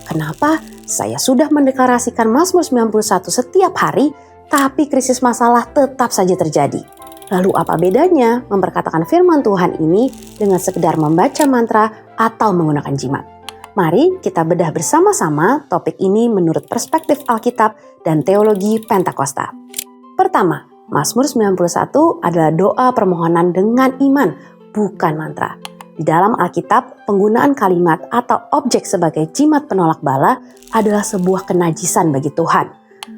Kenapa saya sudah mendeklarasikan Mazmur 91 setiap hari, tapi krisis masalah tetap saja terjadi? Lalu apa bedanya memperkatakan firman Tuhan ini dengan sekedar membaca mantra atau menggunakan jimat? Mari kita bedah bersama-sama topik ini menurut perspektif Alkitab dan teologi Pentakosta. Pertama, Mazmur 91 adalah doa permohonan dengan iman, bukan mantra. Di dalam Alkitab, penggunaan kalimat atau objek sebagai jimat penolak bala adalah sebuah kenajisan bagi Tuhan.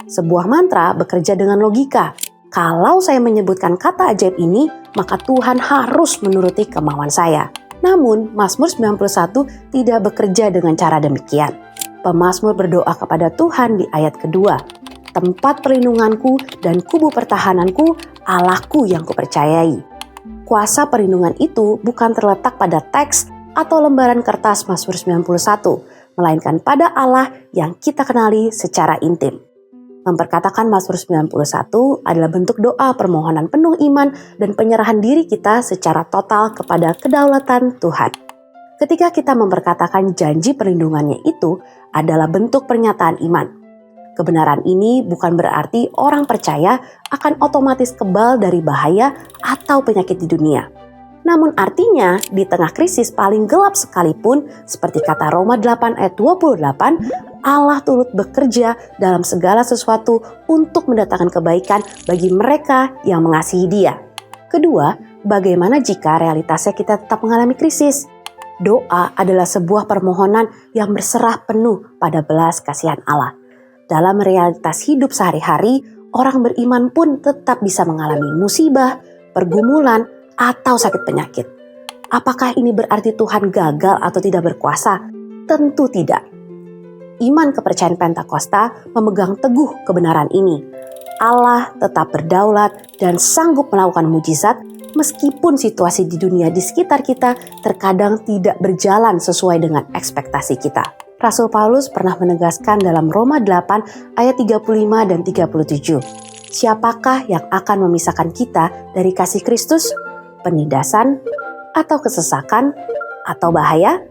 Sebuah mantra bekerja dengan logika. Kalau saya menyebutkan kata ajaib ini, maka Tuhan harus menuruti kemauan saya. Namun, Mazmur 91 tidak bekerja dengan cara demikian. Pemazmur berdoa kepada Tuhan di ayat kedua, tempat perlindunganku dan kubu pertahananku, Allahku yang kupercayai. Kuasa perlindungan itu bukan terletak pada teks atau lembaran kertas Mazmur 91, melainkan pada Allah yang kita kenali secara intim. Memperkatakan Mazmur 91 adalah bentuk doa permohonan penuh iman dan penyerahan diri kita secara total kepada kedaulatan Tuhan. Ketika kita memperkatakan janji perlindungannya itu adalah bentuk pernyataan iman. Kebenaran ini bukan berarti orang percaya akan otomatis kebal dari bahaya atau penyakit di dunia. Namun artinya di tengah krisis paling gelap sekalipun, seperti kata Roma 8 ayat 28, Allah turut bekerja dalam segala sesuatu untuk mendatangkan kebaikan bagi mereka yang mengasihi Dia. Kedua, bagaimana jika realitasnya kita tetap mengalami krisis? Doa adalah sebuah permohonan yang berserah penuh pada belas kasihan Allah. Dalam realitas hidup sehari-hari, orang beriman pun tetap bisa mengalami musibah, pergumulan, atau sakit penyakit. Apakah ini berarti Tuhan gagal atau tidak berkuasa? Tentu tidak. Iman kepercayaan Pentakosta memegang teguh kebenaran ini. Allah tetap berdaulat dan sanggup melakukan mujizat meskipun situasi di dunia di sekitar kita terkadang tidak berjalan sesuai dengan ekspektasi kita. Rasul Paulus pernah menegaskan dalam Roma 8 ayat 35 dan 37. Siapakah yang akan memisahkan kita dari kasih Kristus? Penindasan atau kesesakan atau bahaya?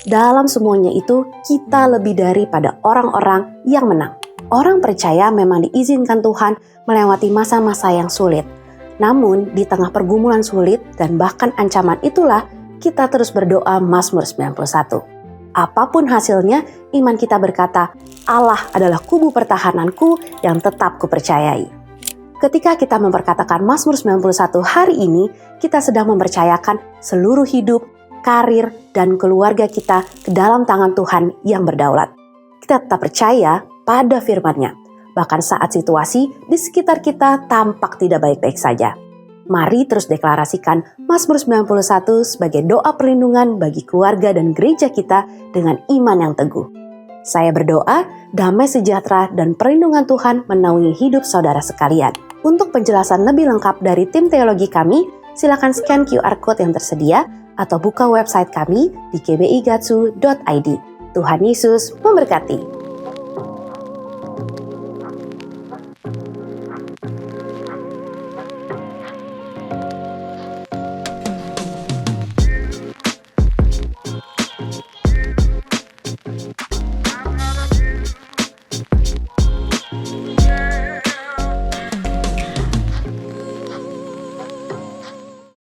Dalam semuanya itu kita lebih daripada orang-orang yang menang. Orang percaya memang diizinkan Tuhan melewati masa-masa yang sulit. Namun di tengah pergumulan sulit dan bahkan ancaman itulah kita terus berdoa Mazmur 91. Apapun hasilnya, iman kita berkata, Allah adalah kubu pertahananku yang tetap kupercayai. Ketika kita memperkatakan Mazmur 91 hari ini, kita sedang mempercayakan seluruh hidup, karir, dan keluarga kita ke dalam tangan Tuhan yang berdaulat. Kita tetap percaya pada firman-Nya, bahkan saat situasi di sekitar kita tampak tidak baik-baik saja. Mari terus deklarasikan Mazmur 91 sebagai doa perlindungan bagi keluarga dan gereja kita dengan iman yang teguh. Saya berdoa, damai sejahtera dan perlindungan Tuhan menaungi hidup saudara sekalian. Untuk penjelasan lebih lengkap dari tim teologi kami, silakan scan QR Code yang tersedia atau buka website kami di gbigatsu.id. Tuhan Yesus memberkati.